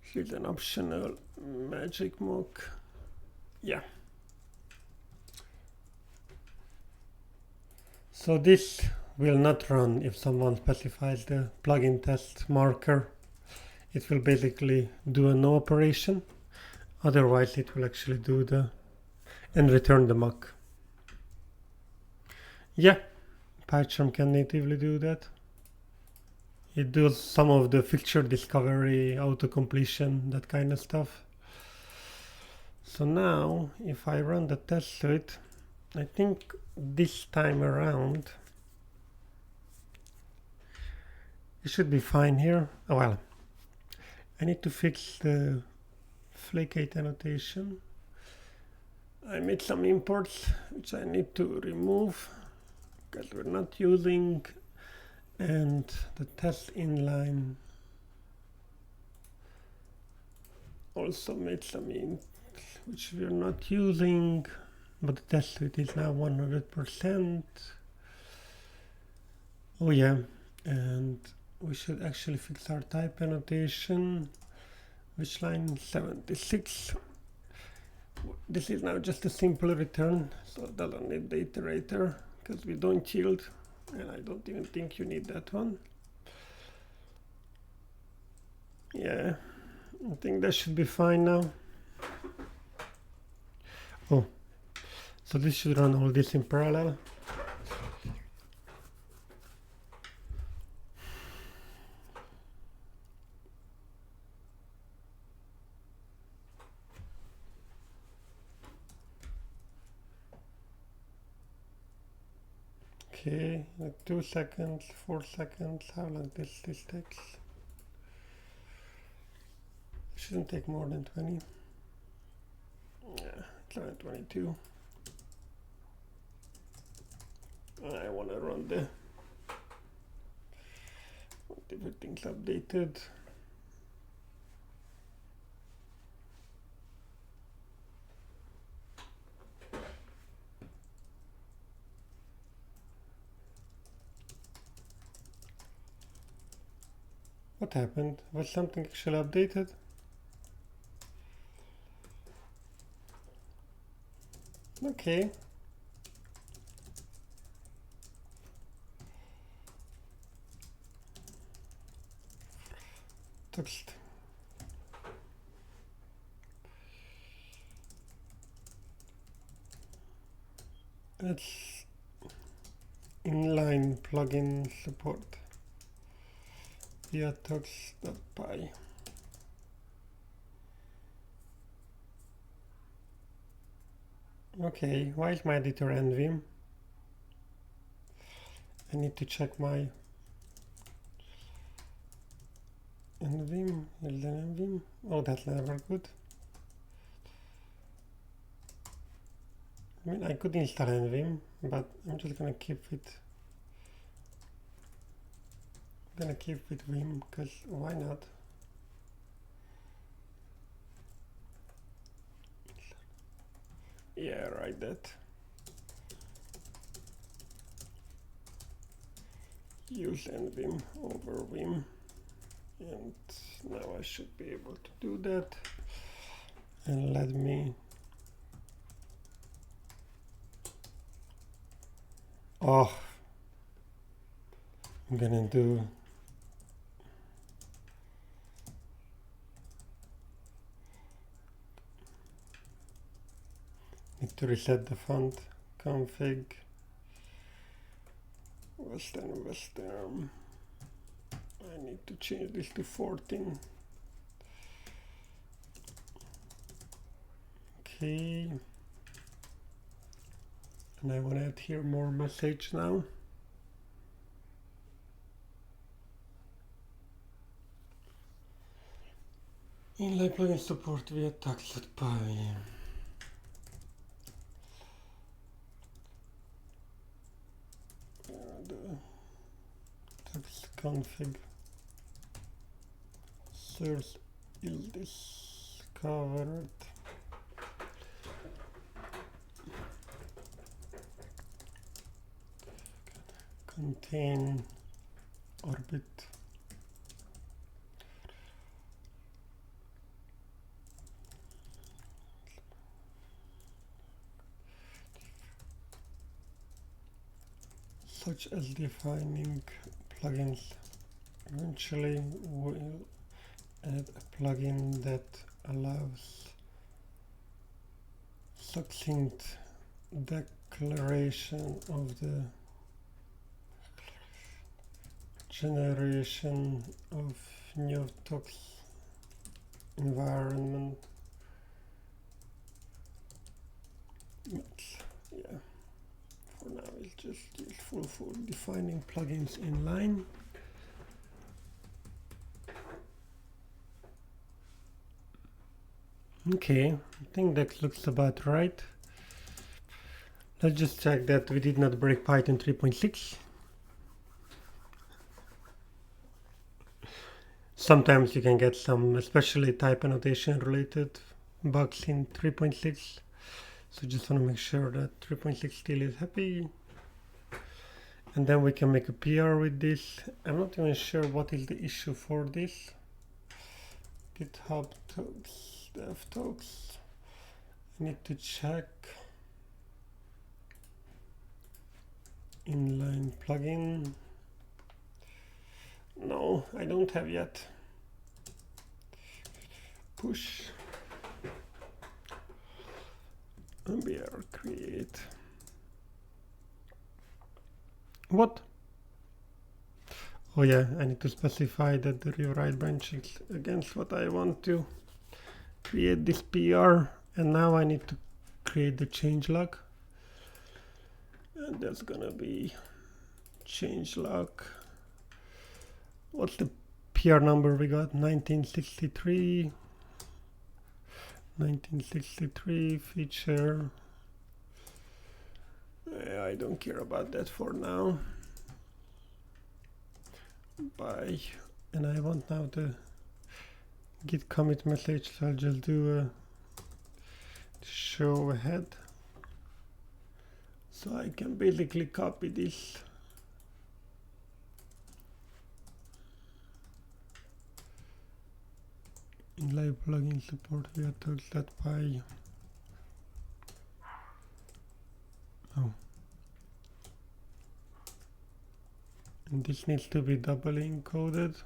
Here's an optional magic mock. Yeah. So this will not run if someone specifies the plugin test marker. It will basically do a no operation. Otherwise it will actually do the and return the mock. Yeah, PyCharm can natively do that. It does some of the fixture discovery, auto completion, that kind of stuff. So now if I run the test suite, I think this time around it should be fine here. Oh well, I need to fix the flake8 annotation. I made some imports which I need to remove because we're not using, and the test inline also made some int which we're not using, but the test suite is now 100%. Oh yeah, and we should actually fix our type annotation, which line 76. This is now just a simple return, so it doesn't need the iterator because we don't yield, and I don't even think you need that one. Yeah, I think that should be fine now. Oh, so this should run all this in parallel. Okay, like 2 seconds, 4 seconds, how long this takes? Shouldn't take more than 20. Yeah, it's around 22. I want to run the everything's updated. What happened? Was something actually updated? Okay. Text. It's inline plugin support via tux.py. Okay, why is my editor nvim? I need to check my nvim. Is there nvim? Oh, that's never good. I mean, I could install nvim, but I'm just gonna keep it. I'm gonna keep it vim because why not? Yeah, right. That. Use nvim over vim, and now I should be able to do that. And let me. Oh, I'm gonna do. Need to reset the font config. Western. I need to change this to 14. Okay. And I want to add here more message now. Inline plugin support via tax.py. Tax config source is discovered. Contain orbit. Such as defining plugins. Eventually we'll add a plugin that allows succinct declaration of the generation of new tox environment. Yeah, for now we'll just use for defining plugins inline. Okay, I think that looks about right. Let's just check that we did not break Python 3.6. Sometimes you can get some, especially type annotation related bugs in 3.6. So just want to make sure that 3.6 still is happy. And then we can make a PR with this. I'm not even sure what is the issue for this. GitHub talks, dev talks. I need to check. Inline plugin. No, I don't have yet. Push. BR create. What? Oh yeah, I need to specify that the rewrite branch is against what I want to create this PR, and now I need to create the changelog, and that's gonna be changelog. What's the PR number we got? 1963. 1963 feature. I don't care about that for now. Bye. And I want now the git commit message, so I'll just do a show ahead. So I can basically copy this. Inline plugin support via talks.py. Oh. And this needs to be doubly encoded.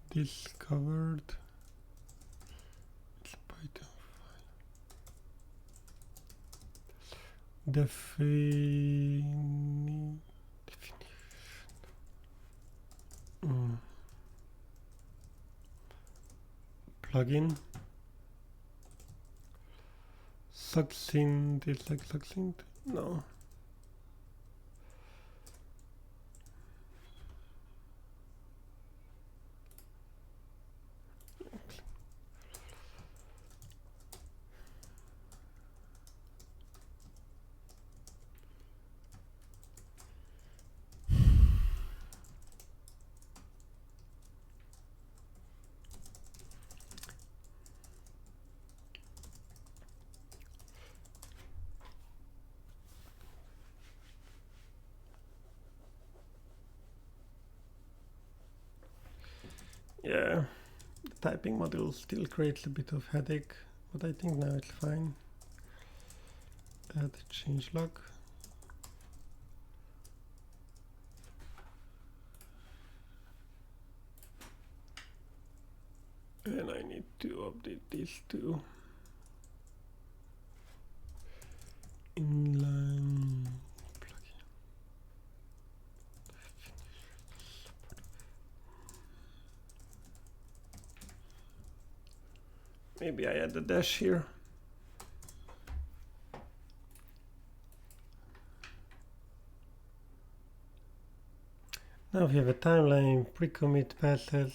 Discovered. It's Python file. Definition. Plugin. Succinct. It's like succinct. No. Yeah, the typing module still creates a bit of headache, but I think now it's fine. Add changelog. And I need to update this too. Inline plugin. Maybe I add the dash here. Now we have a timeline, pre-commit passes.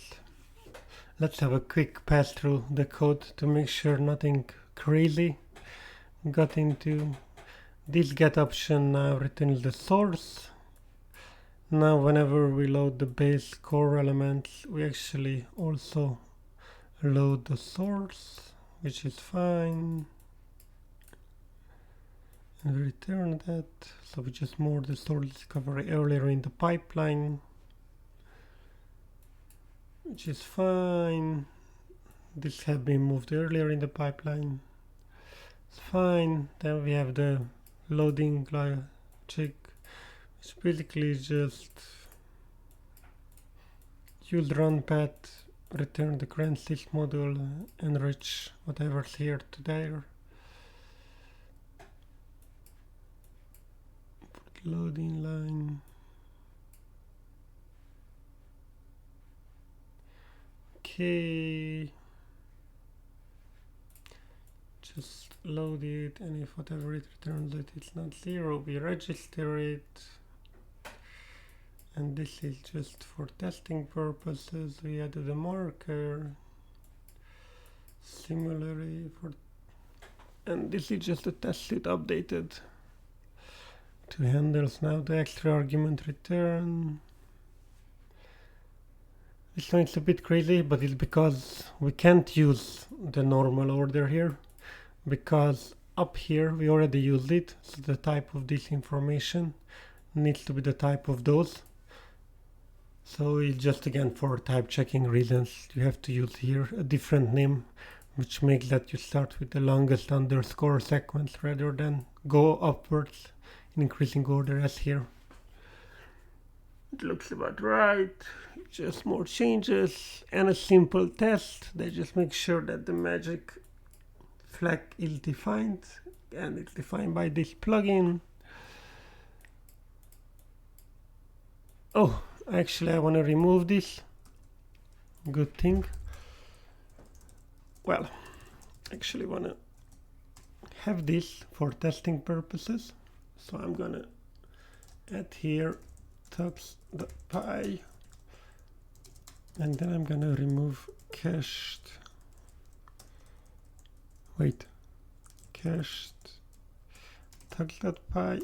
Let's have a quick pass through the code to make sure nothing crazy got into. This get option now returns the source. Now whenever we load the base core elements, we actually also load the source, which is fine. And we return that, so we just moved the source discovery earlier in the pipeline, which is fine. This had been moved earlier in the pipeline. It's fine. Then we have the loading logic, which basically is just use run path, return the current sys module, enrich whatever's here to there. Loading line. Okay. Just load it, and if whatever it returns that it's not 0, we register it. And this is just for testing purposes. We added a marker. Similarly and this is just a test suite updated to handles now the extra argument return. This one is a bit crazy, but it's because we can't use the normal order here, because up here we already used it, so the type of this information needs to be the type of those. So it's just again for type checking reasons you have to use here a different name, which makes that you start with the longest underscore sequence rather than go upwards in increasing order as here. It looks about right. Just more changes and a simple test that just makes sure that the magic flag is defined, and it's defined by this plugin. Oh, actually I want to remove this. Good thing. Well, actually want to have this for testing purposes, so I'm gonna add here tux.py, and then I'm gonna remove cached tux.py.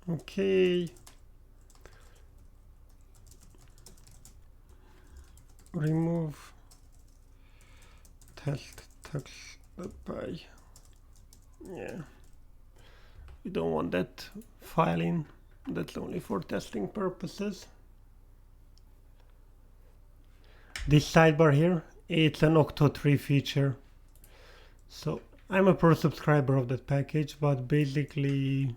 Okay, remove test tux.py. Yeah, we don't want that file in. That's only for testing purposes. This sidebar here, it's an Octo3 feature. So I'm a pro subscriber of that package, but basically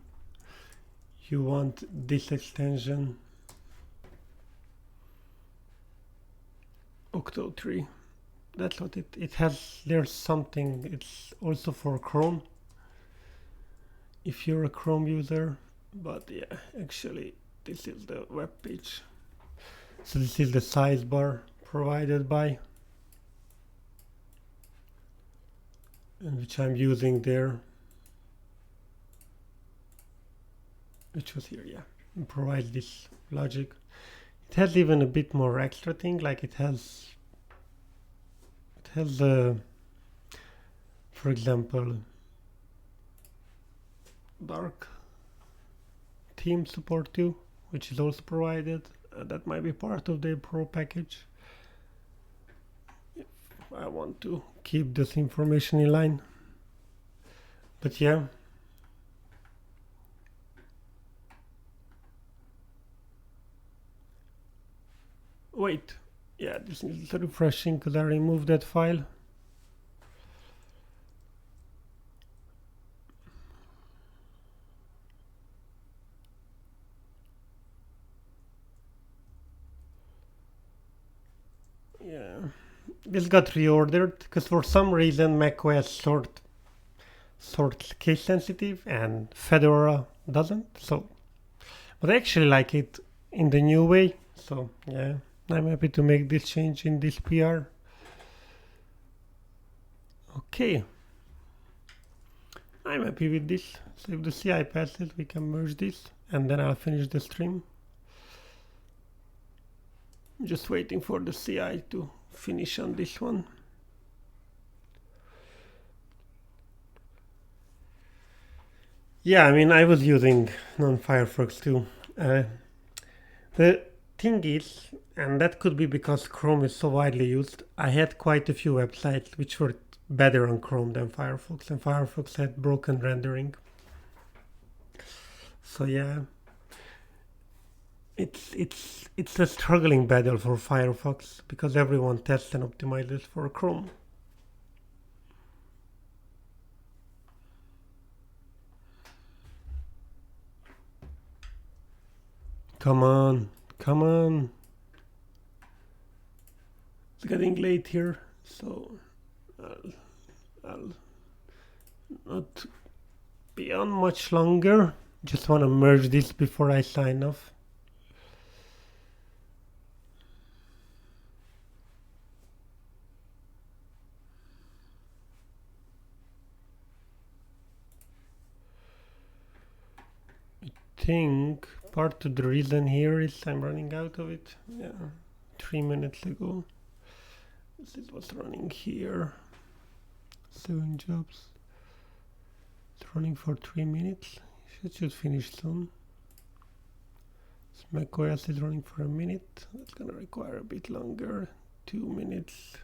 you want this extension, Octo3. That's what it has. There's something, it's also for Chrome if you're a Chrome user, but yeah, actually this is the web page. So this is the sidebar provided by, and which I'm using there, which was here. Yeah, it provides this logic. It has even a bit more extra thing, like it has for example, dark theme support too, which is also provided. That might be part of the pro package if I want to keep this information in line. But yeah, wait, yeah, this needs refreshing because I removed that file. Yeah, this got reordered because for some reason macOS sorts case sensitive and Fedora doesn't. So, but I actually like it in the new way. So yeah, I'm happy to make this change in this PR. Okay, I'm happy with this. So if the CI passes, we can merge this, and then I'll finish the stream. Just waiting for the CI to finish on this one. Yeah, I mean, I was using non-Firefox too. The thing is, and that could be because Chrome is so widely used, I had quite a few websites which were better on Chrome than Firefox, and Firefox had broken rendering. So yeah, it's a struggling battle for Firefox because everyone tests and optimizes for Chrome. Come on, come on. It's getting late here, so I'll not be on much longer. Just want to merge this before I sign off. I think part of the reason here is I'm running out of it. Yeah, 3 minutes ago. This was running here. 7 jobs. It's running for 3 minutes. It should finish soon. macOS is running for a minute. That's gonna require a bit longer. 2 minutes.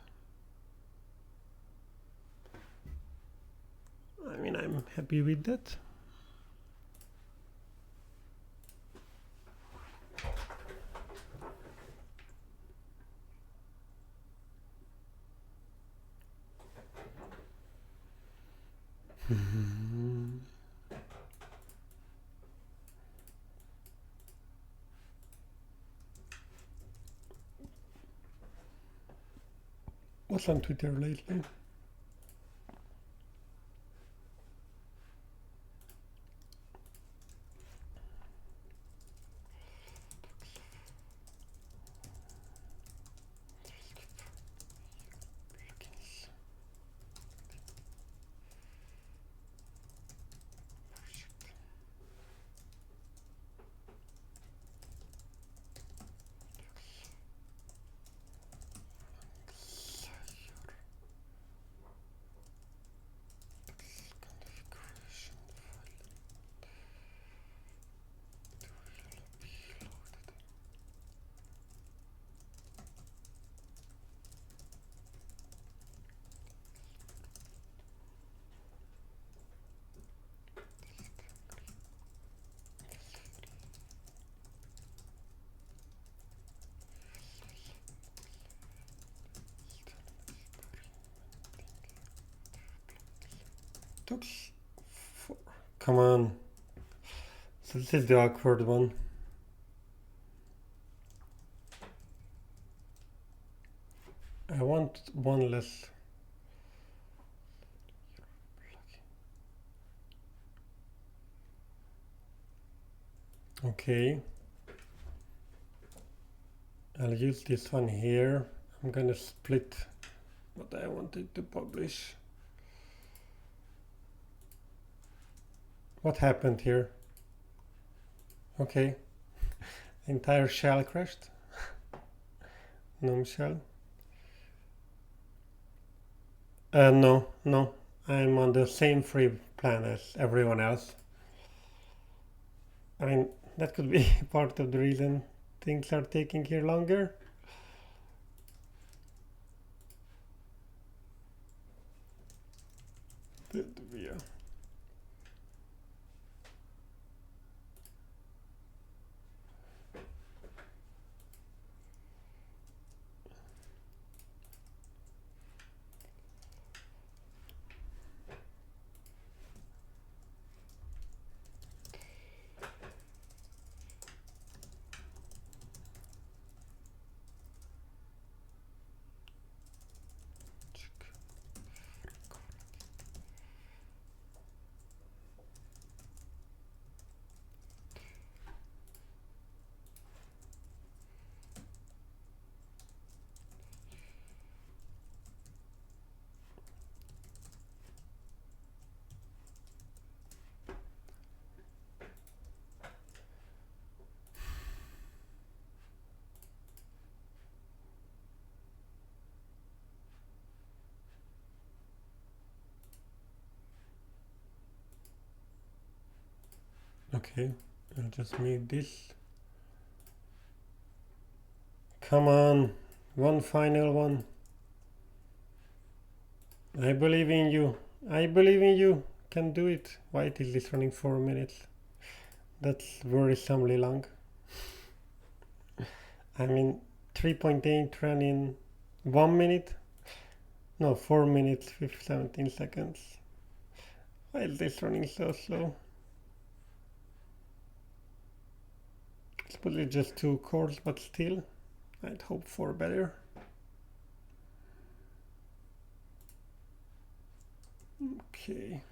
I mean, I'm happy with that. What's on Twitter lately? Oops. Come on. So this is the awkward one. I want one less. Okay. I'll use this one here. I'm gonna split what I wanted to publish. What happened here? Okay. Entire shell crashed. Gnome shell. No. I'm on the same free plan as everyone else. I mean, that could be part of the reason things are taking here longer. Yeah. Okay, I'll just make this. Come on, one final one. I believe in you. I believe in you. Can do it. Why is this running 4 minutes? That's worrisomely long. I mean, 3.8 ran in 1 minute. No, 4 minutes, 17 seconds. Why is this running so slow? It's probably just 2 cores, but still, I'd hope for better. Okay.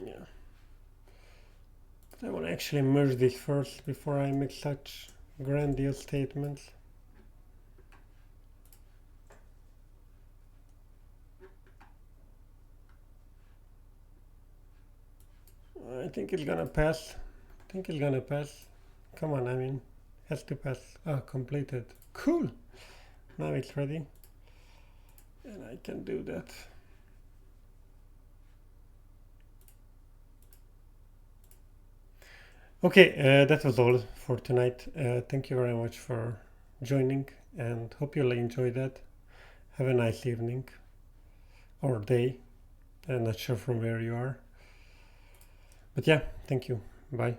Yeah. I want to actually merge this first before I make such grandiose statements. I think it's gonna pass. I think it's gonna pass. Come on, I mean, has to pass. Ah, completed. Cool. Now it's ready. And I can do that. Okay, that was all for tonight. Thank you very much for joining and hope you'll enjoy that. Have a nice evening or day. I'm not sure from where you are. But yeah, thank you. Bye.